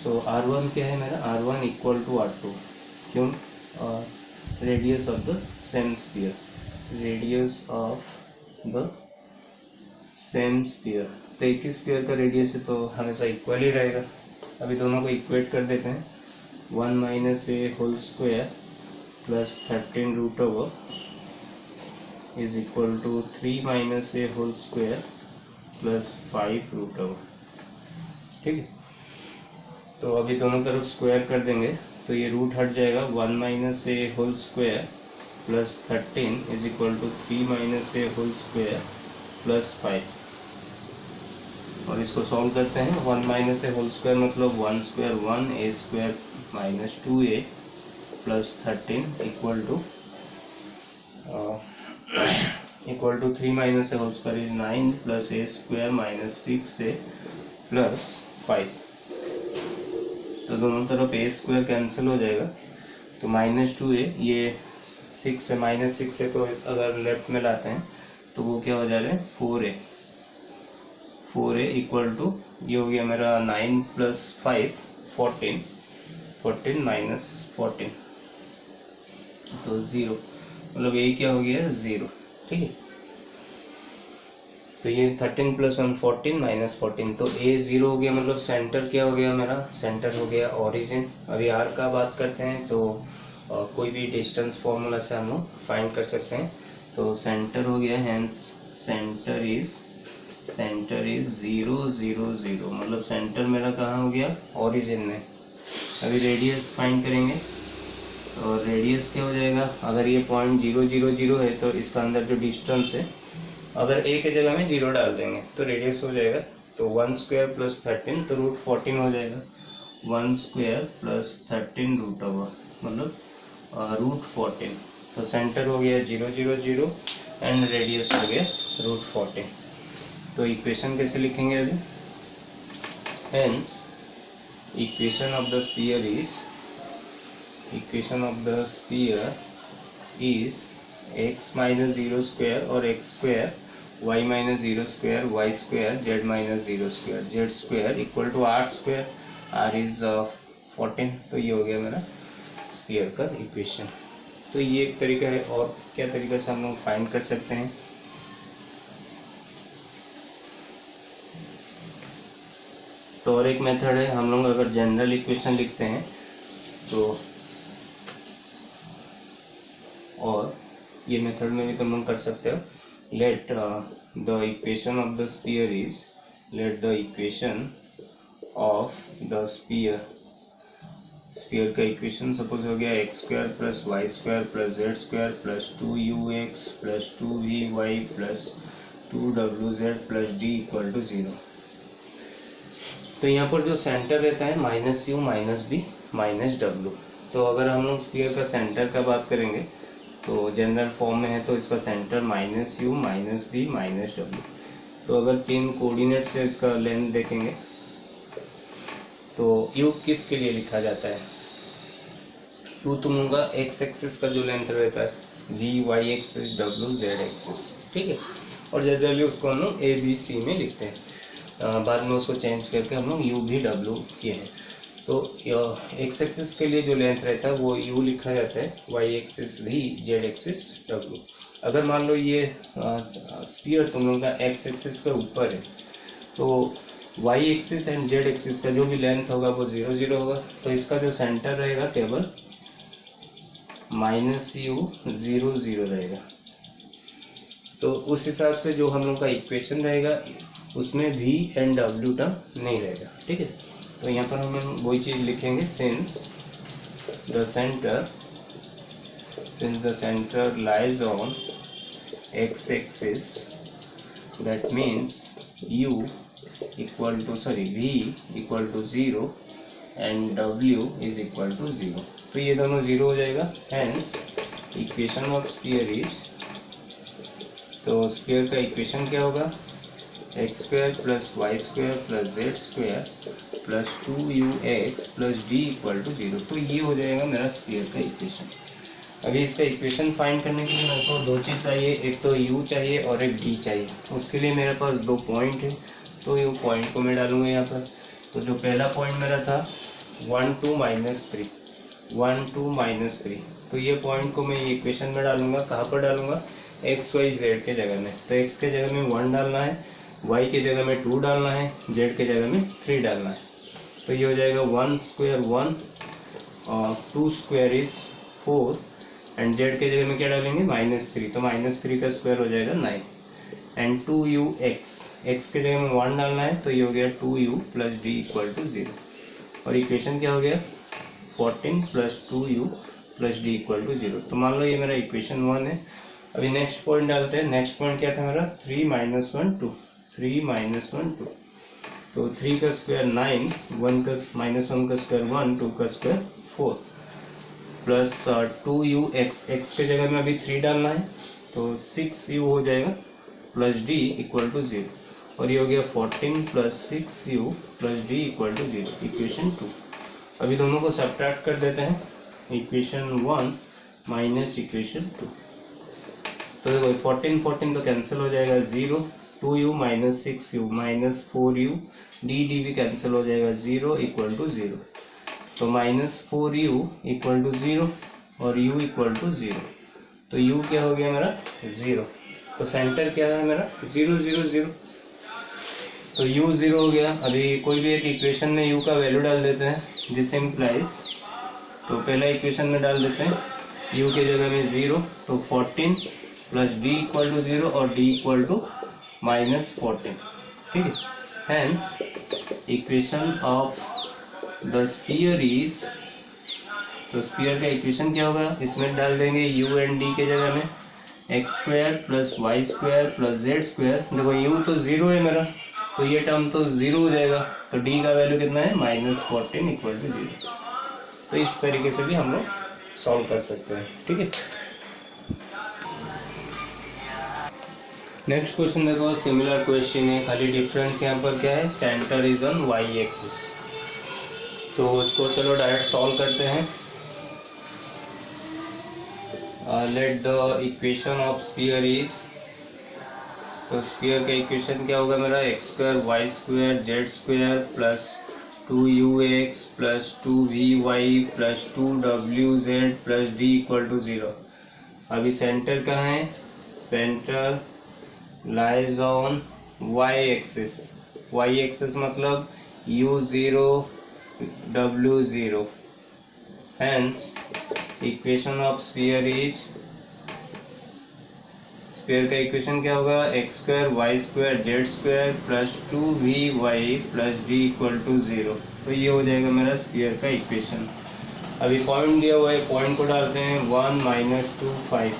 So R1 क्या है मेरा, R1 इक्वल टू R2, क्यों, radius of the same sphere, radius of the same sphere. तो एक ही स्फीयर का रेडियस है तो हमेशा इक्वल ही रहेगा। अभी दोनों को इक्वेट कर देते हैं, 1 minus a whole square plus 13 root over is equal to 3 minus a whole square plus 5 root over, ठीक है। तो अभी दोनों तरफ स्क्वायर कर देंगे, तो ये रूट हट जाएगा, 1 minus a whole square plus 13 is equal to 3 minus a whole square plus 5, और इसको सॉल्व करते हैं। 1 माइनस a होल स्क्वायर मतलब 1 square 1, a square minus 2a plus 13 equal to 3 minus a whole square is 9 plus a square minus 6a plus 5। तो दोनों तरफ a square cancel हो जाएगा, तो -2a, ये 6 से -6 से, तो अगर लेफ्ट में लाते हैं तो वो क्या हो जा रहा है 4a इक्वल टू, ये हो गया मेरा 9 प्लस 5 14 माइनस 14, तो 0, मतलब a क्या हो गया 0, ठीक है। तो ये 13 प्लस 1 14 माइनस 14, तो a 0 हो गया, मतलब सेंटर क्या हो गया मेरा, सेंटर हो गया ओरिजिन। अभी r का बात करते हैं, तो कोई भी डिस्टेंस फॉर्मूला से हम लोग फाइंड कर सकते हैं। तो सेंटर हो गया, हेंस सेंटर इज 0 0 0, मतलब सेंटर मेरा कहाँ हो गया, ओरिजिन में। अभी रेडियस फाइंड करेंगे, और रेडियस क्या हो जाएगा, अगर ये पॉइंट 0 0 0 है तो इसका अंदर जो डिस्टेंस है, अगर a के जगह में 0 डाल देंगे तो रेडियस हो जाएगा, तो 1 स्क्वायर प्लस 13, तो रूट 14 हो जाएगा। 1 स्क्वायर प्लस 13 रूट ओवर, मतलब रूट 14। तो सेंटर हो गया 0 0 0 एंड रेडियस हो गया रूट 14। तो इक्वेशन कैसे लिखेंगे अभी, hence equation of the sphere is x minus 0 square और x square, y minus 0 square, y square, z minus 0 square, z square equal to r square, r is 14। तो ये हो गया मेरा स्फीयर का इक्वेशन। तो ये एक तरीका है, और क्या तरीका से हम लोग फाइंड कर सकते हैं, तो और एक मेथड है, हम लोग अगर जनरल इक्वेशन लिखते हैं तो, और ये मेथड में भी तुम लोग कर सकते हो, let the equation of the sphere is, let the equation of the sphere sphere का इक्वेशन सपोज हो गया x square plus Y square plus Z square plus 2ux plus 2vy plus 2wz plus D equal to 0। तो यहाँ पर जो centre रहता है minus you minus B minus डब्ल्यू। तो अगर हम लोग स्फीयर का सेंटर का बात करेंगे तो जनरल फॉर्म में है तो इसका centre minus you minus B minus डब्ल्यू। तो अगर तीन कोऑर्डिनेट से इसका लेंथ देखेंगे तो यू किस के लिए लिखा जाता है? यू तुम लोगों का एक्स एक्सिस का जो लेंथ रहता है वी वाई एक्सिस डब्ल्यू जेड एक्सिस, ठीक है। और जनरली उसको हम लोग ए बी सी में लिखते हैं, बाद में उसको चेंज करके हम लोग यू भी डब्ल्यू किए हैं। तो एक्स एक्सिस के लिए जो लेंथ रहता है वो यू लिखा जाता है, वाई एक्सिस भी, जेड एक्सिस डब्ल्यू। अगर मान लो ये स्फीयर तुम लोगों का एक्स एक्सिस के ऊपर है तो y axis and z axis का जो भी लेंथ होगा वो 0 0 होगा। तो इसका जो सेंटर रहेगा केवल माइनस यू 0 0 रहेगा। तो उस हिसाब से जो हम लोग का इक्वेशन रहेगा उसमें भी एंड डब्ल्यू टर्म नहीं रहेगा, ठीक है। तो यहाँ पर हम वही चीज़ लिखेंगे, since the centre lies on x axis that means u equal to v equal to 0 and w is equal to 0। तो ये दोनों 0 हो जाएगा, hence equation of sphere is, तो स्फीयर का इक्वेशन क्या होगा? X square plus Y square plus Z square plus 2ux plus D equal to 0। तो ये हो जाएगा मेरा स्फीयर का इक्वेशन। अभी इसका इक्वेशन फाइंड करने के लिए मेरे को दो चीज़ चाहिए, एक तो u चाहिए और एक d चाहिए। उसके लिए मेरे पास दो पॉइंट है, तो ये पॉइंट को मैं डालूंगा यहाँ पर। तो जो पहला पॉइंट मेरा था 1 2 -3, 1 2 -3, तो ये पॉइंट को मैं इक्वेशन में डालूंगा। कहाँ पर डालूंगा? एक्स वाई जेड के जगह में। तो x के जगह में 1 डालना है, y के जगह में 2 डालना है, z के जगह में 3 डालना है। तो ये हो जाएगा 1 स्क्वायर 1 और 2 स्क्वायर इज 4 एंड z के जगह में क्या डालेंगे? -3, तो -3 का स्क्वायर हो जाएगा 9 एंड 2ux, x के जगह में 1 डालना है तो ये हो गया 2u plus D equal to 0। और इक्वेशन क्या हो गया? 14 plus 2u plus D equal to 0। तो मान लो ये मेरा इक्वेशन 1 है। अभी नेक्स्ट पॉइंट डालते हैं। नेक्स्ट पॉइंट क्या था मेरा? 3 - 1 2, 3 - 1 2, तो 3 का स्क्वायर 9, 1 का -1 का स्क्वायर 1, 2 का स्क्वायर 4 प्लस 2ux, x के जगह में अभी 3 डालना है तो 6u हो जाएगा प्लस डी इक्वल टू 0। और ये हो गया 14 plus 6u plus D equal to 0, equation 2। अभी दोनों को सब्ट्रैक्ट कर देते हैं, इक्वेशन 1 माइनस इक्वेशन 2। तो देखो 14 14 तो कैंसिल हो जाएगा 0, 2u minus 6u minus 4u, D भी कैंसिल हो जाएगा 0 इक्वल टू 0। तो -4u इक्वल टू 0 और u इक्वल टू 0। तो u क्या हो गया मेरा? 0। तो सेंटर क्या है मेरा? 0 0 0। तो u 0 हो गया। अभी कोई भी एक इक्वेशन में u का वैल्यू डाल देते हैं, दिस इम्प्लाइज, तो पहला इक्वेशन में डाल देते हैं u के जगह में 0, तो 14 प्लस डी इक्वल टू 0 और डी इक्वल टू -14, ठीक है। Hence equation of the sphere is, तो स्फीयर का इक्वेशन क्या होगा? इसमें डाल देंगे u एंड d के जगह में x square plus Y square plus Z square. देखो u तो 0 है मेरा, तो ये टर्म तो 0 हो जाएगा। तो d का वैल्यू कितना है? -14 इक्वल टू 0। तो इस तरीके से भी हम लोग सॉल्व कर सकते हैं, ठीक है। नेक्स्ट क्वेश्चन देखो, सिमिलर क्वेश्चन है, खाली डिफरेंस यहाँ पर क्या है? Centre is on y axis. तो इसको चलो डायरेक्ट सॉल्व करते हैं। Let the equation of sphere is, तो स्फीयर का इक्वेशन क्या होगा मेरा? X square y square z square plus 2ux plus 2vy plus 2wz plus D equal to 0। अभी सेंटर कहाँ है? Centre lies on y axis. Y axis मतलब u0 w0। Hence equation of sphere is, sphere का equation क्या होगा? X square y square z square plus 2vy plus D equal to 0। तो ये हो जाएगा मेरा स्फीयर का इक्वेशन। अभी पॉइंट दिया हुआ है, पॉइंट को डालते हैं 1 - 2 5।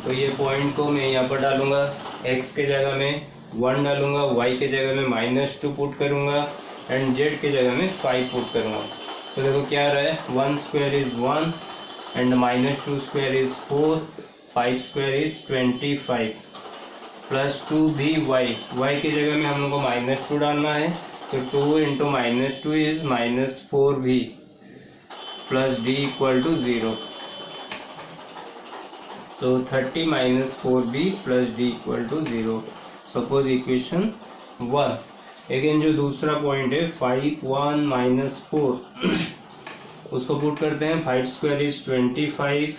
तो ये पॉइंट को मैं यहाँ पर डालूंगा, x के जगह में 1 डालूंगा, y के जगह में -2 पुट करूंगा एंड z के जगह में 5 पुट करूंगा। तो देखो क्या आ रहा है, 1 square is 1 and -2 square is 4, 5 square is 25 plus 2 भी y की जगह में हम लोग को -2 डालना है। तो 2 into -2 is -4v plus d equal to 0। So 30 minus 4b plus d equal to 0. Suppose equation 1. Again जो दूसरा पॉइंट है 5 1 minus 4 उसको पुट करते हैं। 5 square is 25,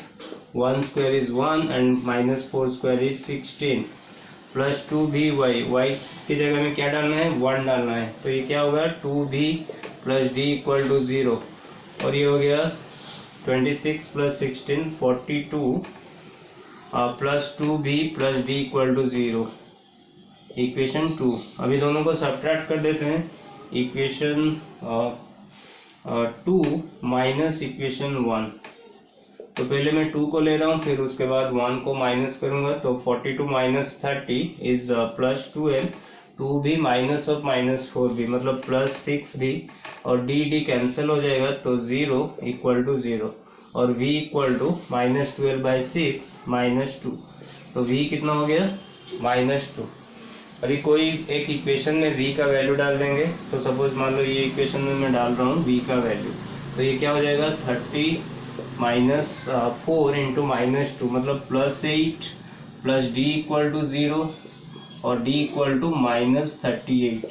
1 square is 1 and -4 square is 16 plus 2b y की जगह में क्या डालना है, 1 डालना है। तो ये क्या होगा, 2b plus d equal to 0 और ये हो गया 26 plus 16 42 plus 2b plus D equal to 0, equation 2। अभी दोनों को सब्ट्रैक्ट कर देते हैं। Equation 2 minus equation 1। तो पहले मैं 2 को ले रहा हूँ, फिर उसके बाद 1 को माइनस करूंगा। तो 42 minus 30 is plus 12, 2b minus of -4b मतलब प्लस 6b और डी कैंसिल हो जाएगा तो 0 इक्वल टू 0 और v इक्वल टू -12/6 -2। तो v कितना हो गया, -2। अभी कोई एक इक्वेशन में v का वैल्यू डाल देंगे। तो सपोज मान लो ये इक्वेशन में मैं डाल रहा हूँ v का वैल्यू, तो ये क्या हो जाएगा 30 - 4 इंटू -2 मतलब +8 प्लस d इक्वल टू 0 और d इक्वल टू -38।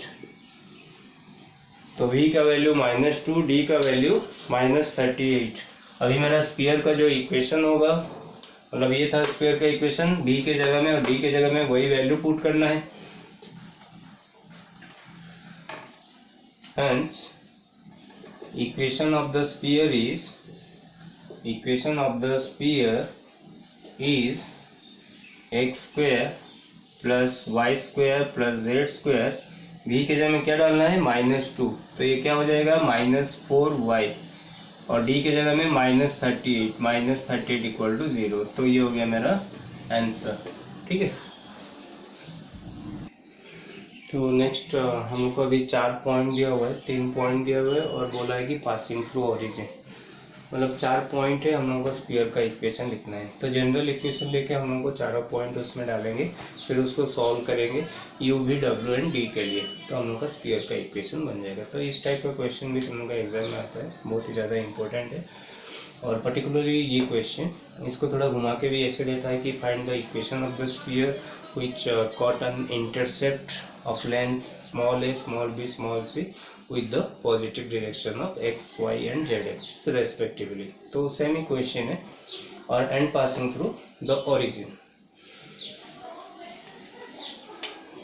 तो v का वैल्यू -2, d का वैल्यू -38। अभी मेरा स्फीयर का जो इक्वेशन होगा, मतलब ये था स्फीयर का इक्वेशन, b के जगह में और d के जगह में वही वैल्यू पुट करना है। Hence, equation of the sphere is x square plus y square plus z square। v के जगह में क्या डालना है, -2। तो ये क्या हो जाएगा -4y और d के जगह में -38 इक्वल टू 0। तो ये हो गया मेरा आंसर। ठीक है। तो नेक्स्ट हम लोग को अभी 4 पॉइंट दिया हुआ है, 3 पॉइंट दिया हुआ है और बोला है कि पासिंग थ्रू ओरिजिन, मतलब 4 पॉइंट है, हम लोगों को स्फीयर का इक्वेशन लिखना है। तो जनरल इक्वेशन लेके हम लोग को चारों पॉइंट उसमें डालेंगे, फिर उसको सॉल्व करेंगे u v w and d के लिए, तो हम लोग का स्फीयर का इक्वेशन बन जाएगा। तो इस टाइप का क्वेश्चन भी हम लोग का एग्जाम में आता है, बहुत ही ज़्यादा इंपॉर्टेंट है। और पर्टिकुलरली ये क्वेश्चन इसको थोड़ा घुमा के भी ऐसे देता है कि find the equation of the sphere which caught an intercept of length small a, small b, small c with the positive direction of x, y and z axis respectively। तो सेम ही क्वेश्चन है और and passing through the origin.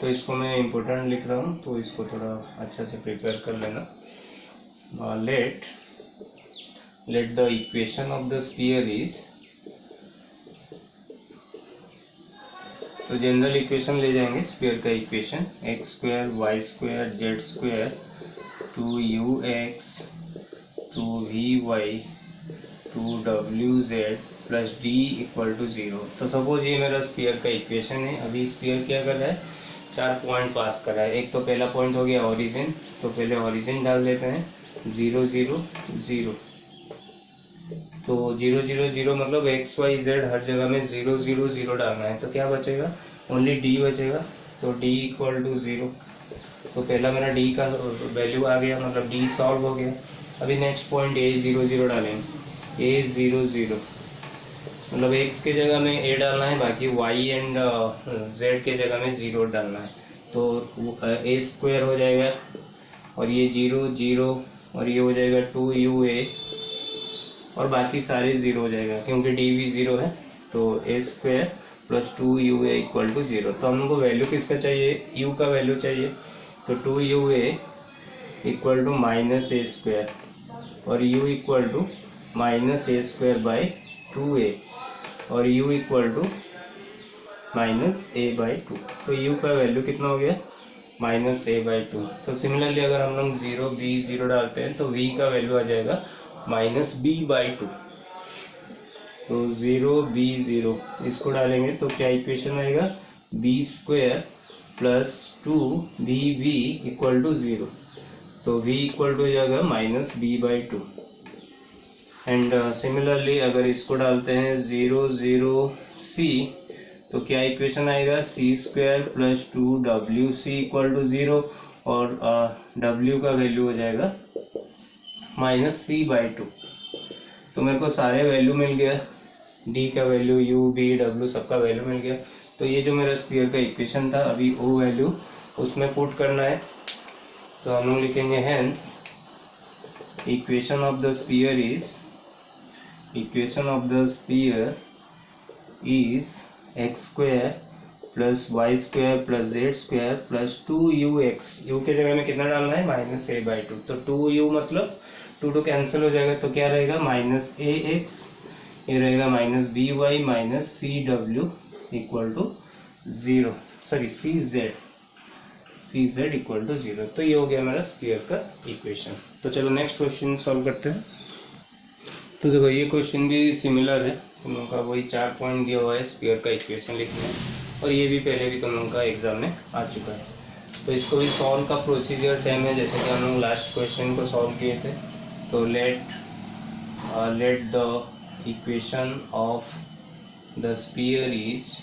तो इसको मैं important लिख रहा हूँ, तो इसको थोड़ा अच्छा से प्रिपेयर कर लेना। let the equation of the sphere is, तो जनरल इक्वेशन ले जाएंगे स्फीयर का equation, x square y square z square 2ux 2vy 2wz plus d equal to 0। तो सपोज ये मेरा स्फीयर का इक्वेशन है। अभी स्फीयर क्या कर रहा है, 4 पॉइंट पास कर रहा है। एक तो पहला पॉइंट हो गया ओरिजिन, तो पहले ओरिजिन डाल देते हैं 0 0 0। तो 0 0 0 मतलब x y z हर जगह में 0 0 0 डालना है। तो क्या बचेगा, ओनली d बचेगा। तो d इक्वल टू 0। तो पहला मेरा d का वैल्यू आ गया, मतलब d सॉल्व हो गया। अभी नेक्स्ट पॉइंट a 0 0 डालेंगे, a 0 0 मतलब x के जगह में a डालना है, बाकी y एंड z के जगह में 0 डालना है। तो a स्क्वायर हो जाएगा और ये 0 0 और ये हो जाएगा 2ua और बाकी सारे 0 हो जाएगा क्योंकि d भी 0 है। तो a square plus 2ua equal to 0। तो हम लोग को वैल्यू किसका चाहिए, u का वैल्यू चाहिए। तो 2ua equal to -a square और u equal to -a square by 2a और u इक्वल टू -a/2। तो u का वैल्यू कितना हो गया, -a/2। तो सिमिलरली अगर हम लोग 0 b 0 डालते हैं तो v का वैल्यू आ जाएगा माइनस बी बाई टू, तो 0 b 0 इसको डालेंगे तो क्या इक्वेशन आएगा, b square plus 2 bb equal to 0, तो v इक्वल टू हो जाएगा minus b by two. And similarly अगर इसको डालते हैं 0 0 c, तो क्या इक्वेशन आएगा, c square plus 2wc equal to 0, और w का वैल्यू हो जाएगा माइनस c बाई टू। तो मेरे को सारे वैल्यू मिल गया, d का वैल्यू, u v w सबका वैल्यू मिल गया। तो ये जो मेरा स्फीयर का इक्वेशन था, अभी वो वैल्यू उसमें पुट करना है। तो हम लोग लिखेंगे hence equation of the sphere is x square plus Y square plus Z square plus 2ux, u के जगह में कितना डालना है, माइनस a बाई टू। तो 2u मतलब 2 कैंसिल हो जाएगा, तो क्या रहेगा, माइनस ax, ये रहेगा minus b y minus c डब्ल्यू equal to 0, sorry c z equal to 0। तो ये हो गया मेरा स्फीयर का इक्वेशन। तो चलो नेक्स्ट क्वेश्चन सॉल्व करते हैं। तो देखो ये क्वेश्चन भी सिमिलर है, तुम लोगों का वही 4 पॉइंट दिया हुआ है स्फीयर का इक्वेशन लिखना है, और ये भी पहले भी तुम लोगों का एग्जाम में आ चुका है। तो इसको भी सॉल्व का प्रोसीजर सेम है जैसे कि हम लोग लास्ट क्वेश्चन को सॉल्व किए थे। तो let the equation of the sphere is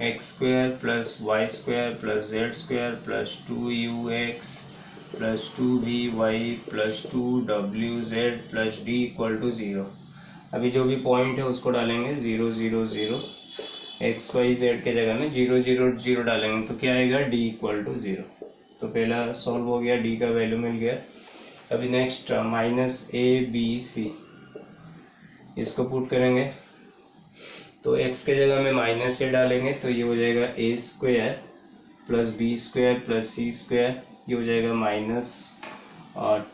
x square plus Y square plus Z square plus 2ux plus 2vy plus 2wz plus d equal to 0। अभी जो भी पॉइंट है उसको डालेंगे 0 0 0, एक्स वाई जेड के जगह में 0 0 0 डालेंगे, तो क्या आएगा, d इक्वल टू 0। तो पहला सॉल्व हो गया, d का वैल्यू मिल गया। अभी next minus a b c, इसको पुट करेंगे, तो x के जगह में माइनस a डालेंगे, तो ये हो जाएगा a square plus b square plus c square, ये हो जाएगा minus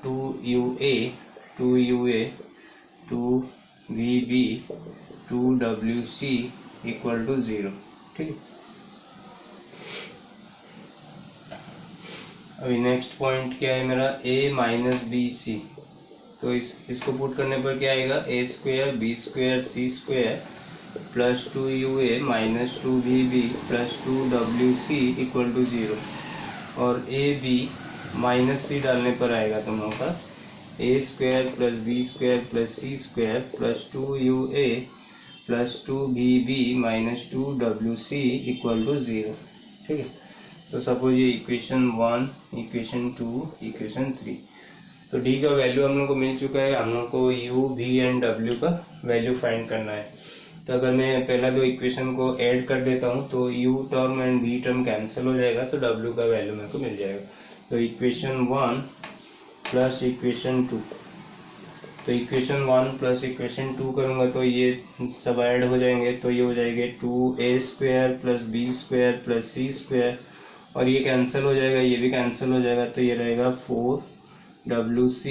2ua 2vb 2wc equal to 0। ठीक है, अभी नेक्स्ट पॉइंट क्या है मेरा, a माइनस बी सी, तो इसको पुट करने पर क्या आएगा, a square B square C square plus 2ua minus 2vb plus 2wc equal to 0, और a b माइनस सी डालने पर आएगा तुम लोगों का a square plus b square plus c square plus 2ua plus 2vb minus 2wc equal to 0। ठीक है, तो सपोज ये इक्वेशन 1, इक्वेशन 2, इक्वेशन 3। तो d का वैल्यू हम लोग को मिल चुका है, हम लोग को u v एंड w का वैल्यू फाइंड करना है। तो अगर मैं पहला दो इक्वेशन को ऐड कर देता हूँ तो u term and v term cancel हो जाएगा, तो w का वैल्यू मेरे को मिल जाएगा। तो इक्वेशन 1 प्लस इक्वेशन 2, तो इक्वेशन 1 प्लस इक्वेशन 2 करूँगा तो ये सब ऐड हो जाएंगे, तो ये हो जाएंगे 2a square plus b square plus c square, और ये कैंसिल हो जाएगा, ये भी कैंसिल हो जाएगा, तो ये रहेगा 4wc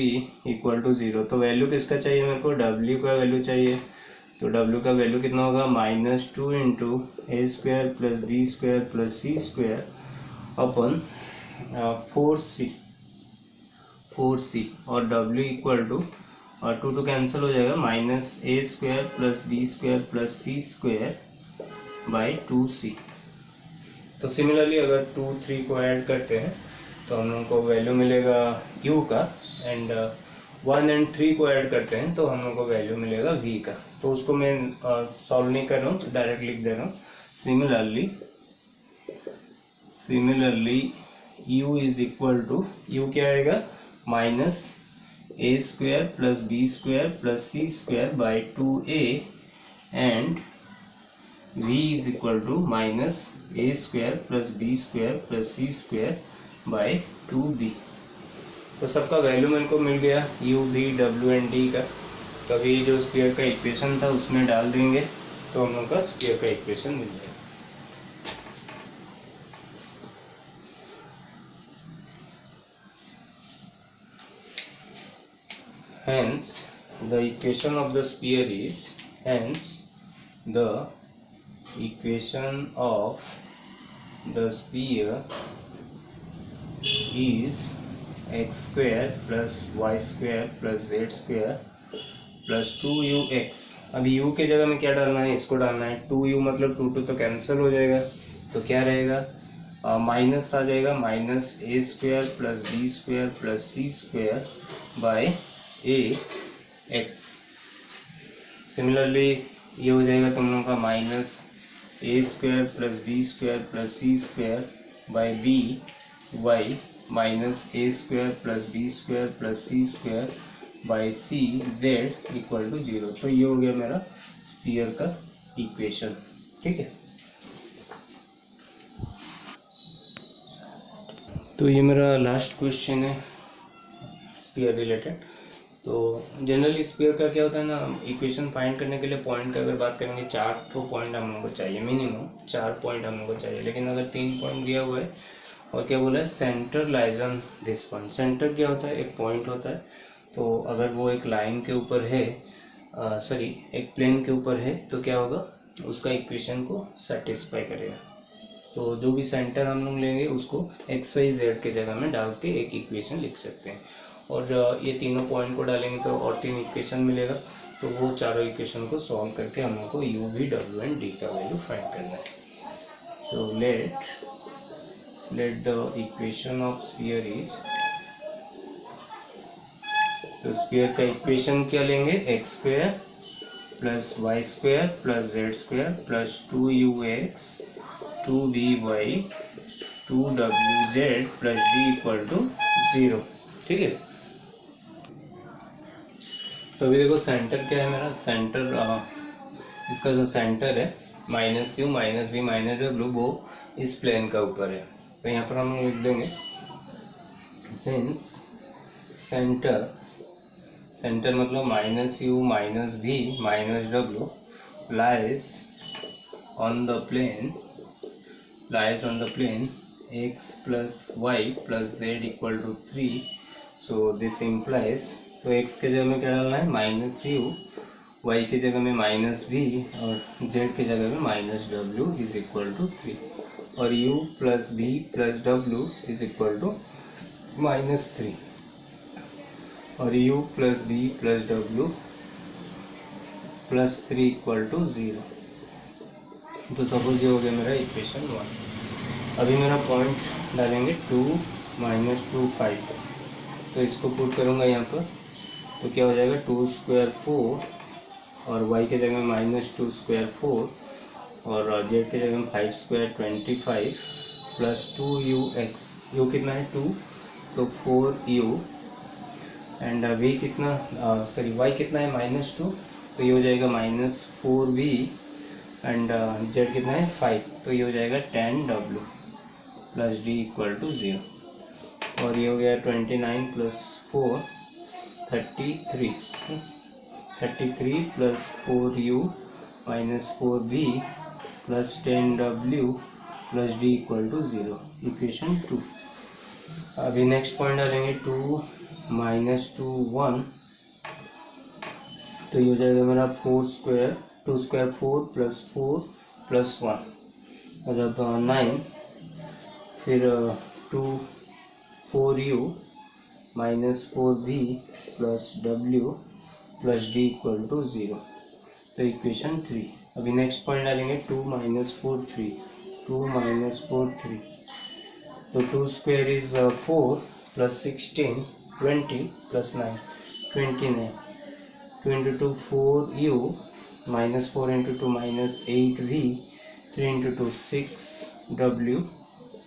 इक्वल टू 0। तो वैल्यू किसका चाहिए मेरे को, w का वैल्यू चाहिए। तो w का वैल्यू कितना होगा, minus 2 into a square plus b square plus c square अपन 4c, और w इक्वल टू, और 2 कैंसिल हो जाएगा, minus a square plus b square plus c square by 2c। तो सिमिलरली अगर 2 3 को ऐड करते हैं तो हम लोग को वैल्यू मिलेगा u का, एंड 1 एंड 3 को ऐड करते हैं तो हम लोग को वैल्यू मिलेगा v का। तो उसको मैं सॉल्व नहीं कर रहा हूँ, तो डायरेक्ट लिख दे रहा हूँ। Similarly u is equal to, u क्या आएगा, minus a square plus b square plus c square by 2a, and v is equal to minus a square plus b square plus c square by 2b। तो सबका value मेरे को मिल गया, u v w and d का। तो अभी जो sphere का इक्वेशन था उसमें डाल देंगे तो हम लोग का स्फीयर का इक्वेशन मिल जाएगा। Hence the equation of the sphere is, hence the equation of the sphere is x square plus Y square plus Z square plus 2u(x). अभी u के जगह में क्या डालना है, इसको डालना है। 2u मतलब 2 तो कैंसिल हो जाएगा, तो क्या रहेगा, माइनस आ जाएगा, minus a square plus b square plus c square by a x. Similarly ये हो जाएगा तुम लोगों का minus a square plus b square plus c square by b y minus a square plus b square plus c square by c z equal to 0। तो ये हो गया मेरा स्फीयर का इक्वेशन। ठीक है, तो ये मेरा लास्ट क्वेश्चन है स्फीयर रिलेटेड। तो जनरली स्फीयर का क्या होता है ना, इक्वेशन फाइंड करने के लिए पॉइंट का अगर बात करेंगे 4 पॉइंट हम लोग को चाहिए, मिनिमम 4 पॉइंट हम लोग को चाहिए। लेकिन अगर 3 पॉइंट दिया हुआ है और क्या बोला है, centre lies on this point. Centre क्या होता है, एक पॉइंट होता है। तो अगर वो एक लाइन के ऊपर है, सॉरी एक प्लेन के ऊपर है, तो क्या होगा, उसका इक्वेशन को सेटिस्फाई करेगा। तो जो भी सेंटर हम लोग लेंगे उसको एक्स वाई जेड के जगह में डाल के एक इक्वेशन लिख सकते हैं। और ये तीनों पॉइंट को डालेंगे तो और 3 इक्वेशन मिलेगा। तो वो चारों इक्वेशन को सॉल्व करके हम लोग को यू वी डब्ल्यू एंड डी का वैल्यू फाइंड करना है। So let the equation of sphere is, तो स्फीयर का इक्वेशन क्या लेंगे, x square plus Y square plus Z square plus 2ux 2vy 2wz plus D equal to 0। ठीक है, तो अभी देखो सेंटर क्या है मेरा, सेंटर इसका जो सेंटर है minus you minus B minus डब्ल्यू, वो इस प्लेन का ऊपर है। तो यहाँ पर हम लिख देंगे सिंस सेंटर मतलब minus you minus B minus डब्ल्यू lies on the plane x plus y plus z equal to 3। So this implies, तो x के जगह में क्या डालना है, माइनस यू, y के जगह में माइनस बी और z के जगह में माइनस डब्ल्यू इज इक्वल टू 3। और u प्लस बी प्लस डब्ल्यू इज इक्वल टू माइनस 3 और u प्लस बी प्लस डब्ल्यू प्लस 3 इक्वल टू 0। तो सपोज ये हो गया मेरा इक्वेशन 1। अभी मेरा पॉइंट डालेंगे 2 माइनस 2 5। तो इसको पुट करूँगा यहाँ पर, तो क्या हो जाएगा 2 स्क्वायर 4 और y के जगह में माइनस 2 स्क्वायर 4 और z के जगह में 5 स्क्वायर 25 प्लस 2ux, u कितना है 2, तो 4u एंड v कितना, सॉरी y कितना है माइनस 2, तो ये हो जाएगा माइनस 4v एंड z कितना है 5, तो ये हो जाएगा 10w plus d equal to 0। और ये हो गया 29 plus 4 33 plus 4u minus 4v plus 10w plus d equal to 0, equation 2। अभी नेक्स्ट पॉइंट डालेंगे 2 माइनस 2 1, तो ये हो जाएगा मेरा 2 स्क्वायर 4 प्लस 4 प्लस 1 मतलब 9, फिर 2 4u minus 4v plus w plus d equal to 0, तो इक्वेशन 3। अभी नेक्स्ट पॉइंट डालेंगे 2 माइनस 4 3, तो 2 square is 4 plus 16 20 plus 9 29, 2 into 2 4u minus 4 into 2 minus 8v 3 into 2 6w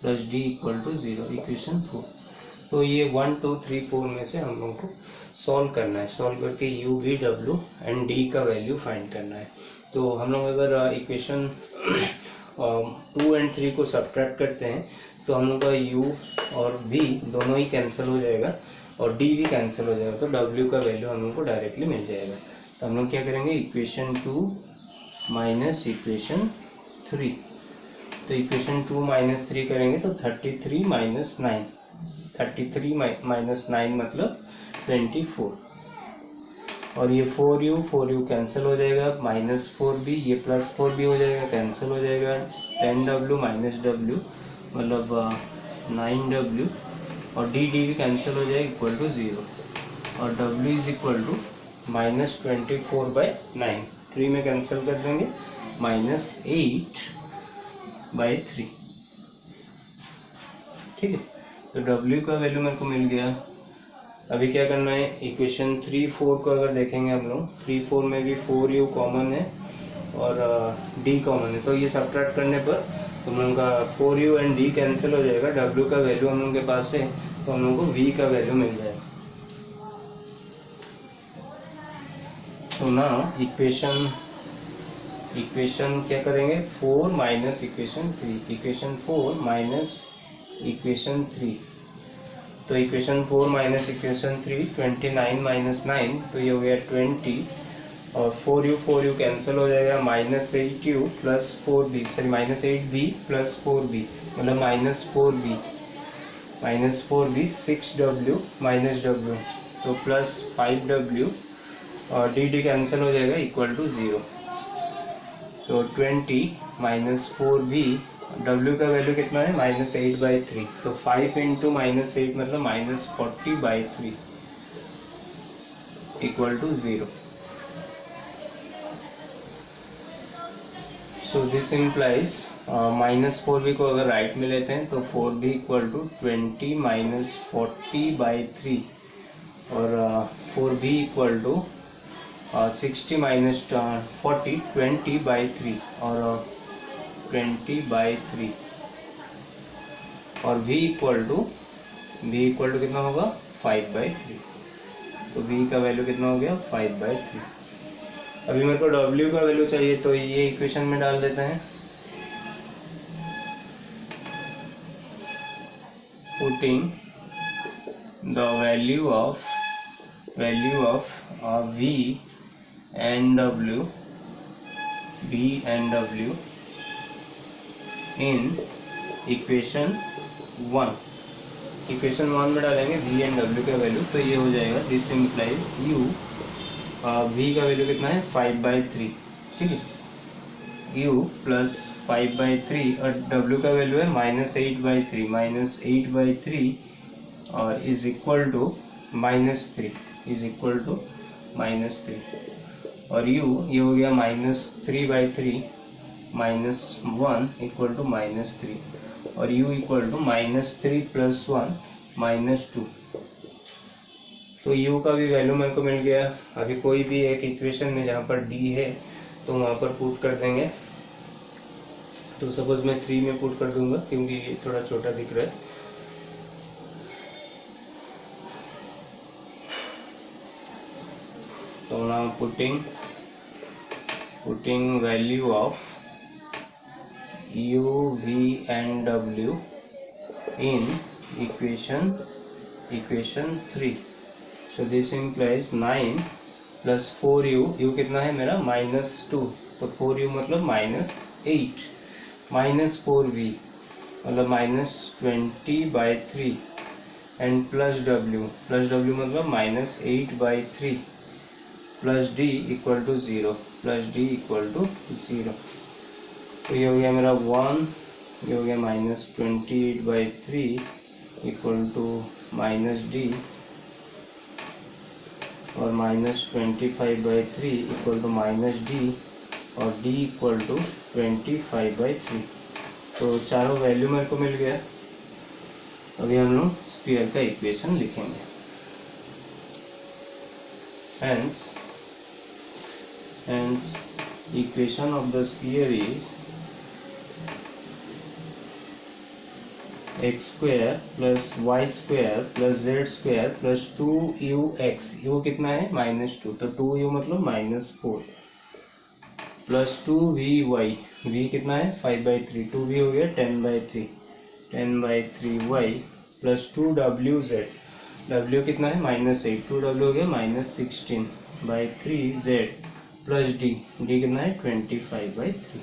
plus d equal to 0, equation 4। तो ये 1 2 3 4 में से हम लोग को सॉल्व करना है, सॉल्व करके u v w and d का वैल्यू फाइंड करना है। तो हम लोग अगर इक्वेशन 2 एंड 3 को सब्ट्रैक्ट करते हैं तो हम लोग का u और v दोनों ही कैंसिल हो जाएगा और d भी कैंसिल हो जाएगा, तो w का वैल्यू हम लोग को डायरेक्टली मिल जाएगा। तो हम लोग क्या करेंगे, इक्वेशन 2 माइनस इक्वेशन 3, तो इक्वेशन 2 माइनस 3 करेंगे तो 33 माइनस 9, 33 माइनस 9 मतलब 24, और ये 4u कैंसिल हो जाएगा, माइनस 4b, ये प्लस 4b हो जाएगा, कैंसिल हो जाएगा, 10w माइनस w मतलब 9w और डी डी भी कैंसिल हो जाएगा, इक्वल टू 0, और W इज इक्वल टू -24/9, 3 में कैंसिल कर देंगे, -8/3। ठीक है, तो W का वैल्यू मेरे को मिल गया। अभी क्या करना है, इक्वेशन 3, 4 को अगर देखेंगे हम लोग, 3, 4 में भी 4u कॉमन है और d कॉमन है, तो ये सब्ट्रैक्ट करने पर तुम लोगों का 4u एंड d कैंसिल हो जाएगा, w का वैल्यू हम लोगों के पास है, तो हम लोगों को v का वैल्यू मिल जाएगा। तो ना इक्वेशन क्या करेंगे, 4 minus equation 3, equation 4 minus equation 3, तो इक्वेशन 4 माइनस इक्वेशन 3, 29 माइनस 9, तो ये हो गया 20, और 4u कैंसिल हो जाएगा, -8u plus 4b, sorry -8b plus 4b, मतलब -4b 6w माइनस w, तो प्लस 5w, और डी कैंसिल हो जाएगा, इक्वल टू 0, तो 20 माइनस 4b, w का वैल्यू कितना है, -8/3, तो 5 इंटू -8 मतलब -40/3 equal to 0। So this implies -4b को अगर राइट में लेते हैं तो 4b इक्वल टू 20 माइनस 40/3, और 4b इक्वल टू 60 माइनस 40, 20/3, और 20/3, और v इक्वल टू कितना होगा, 5/3, तो v का वैल्यू कितना हो गया, 5/3। अभी मेरे को w का वैल्यू चाहिए, तो ये इक्वेशन में डाल देते हैं, putting the value of v and w in equation 1, equation 1 में डालेंगे v एंड w का वैल्यू, तो ये हो जाएगा, दिस इम्प्लाइज u, v का वैल्यू कितना है, 5/3, ठीक है, u प्लस 5/3, और w का वैल्यू है -8/3, और इज इक्वल टू -3, और u ये हो गया -3/3, -1 इक्वल टू -3, और u इक्वल टू -3 + 1 -2, तो u का भी वैल्यू मेरे को मिल गया। अभी कोई भी एक इक्वेशन में जहाँ पर d है तो वहाँ पर पुट कर देंगे, तो सपोज मैं 3 में पुट कर दूंगा क्योंकि ये थोड़ा छोटा दिख रहा है, so now putting value of u, v and w in equation 3, so this implies 9 plus 4u, u कितना है मेरा -2, तो 4u मतलब -8, -4v मतलब -20/3, एंड प्लस w मतलब -8/3 प्लस d इक्वल टू 0, तो ये हो गया मेरा 1, ये हो गया -28/3 इक्वल टू -d, और -25/3 इक्वल टू -d, और d इक्वल टू 25/3, तो चारों वैल्यू मेरे को मिल गया। अभी हम लोग स्फीयर का इक्वेशन लिखेंगे, hence equation of the sphere is x square plus y square plus z square plus 2ux, u कितना है -2, तो 2u मतलब -4 प्लस 2vy, v कितना है 5/3, 2v हो गया 10/3y प्लस 2wz, w कितना है -8, 2w हो गया -16/3z प्लस d कितना है 25/3,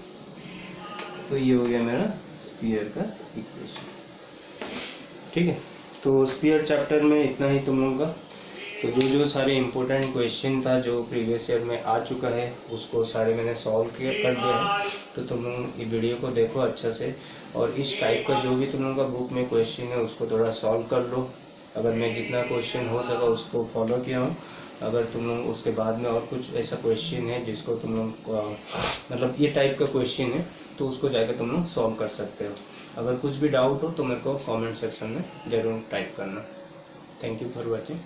तो ये हो गया मेरा स्फीयर का इक्वेशन। ठीक है, तो स्फीयर चैप्टर में इतना ही तुम लोगों का, तो जो सारे इम्पोर्टेंट क्वेश्चन था जो प्रीवियस ईयर में आ चुका है उसको सारे मैंने सॉल्व कर दिया है, तो तुम लोग ये वीडियो को देखो अच्छा से, और इस टाइप का जो भी तुम लोगों का बुक में क्वेश्चन है उसको थोड़ा सॉल्व कर लो। अगर मैं जितना क्वेश्चन हो सका उसको फॉलो किया हूँ। अगर तुम लोग उसके बाद में और कुछ ऐसा क्वेश्चन है जिसको तुम लोग मतलब ये टाइप का क्वेश्चन है तो उसको जाकर तुम लोग सॉल्व कर सकते हो। अगर कुछ भी डाउट हो तो मेरे को कमेंट सेक्शन में ज़रूर टाइप करना। Thank you for watching.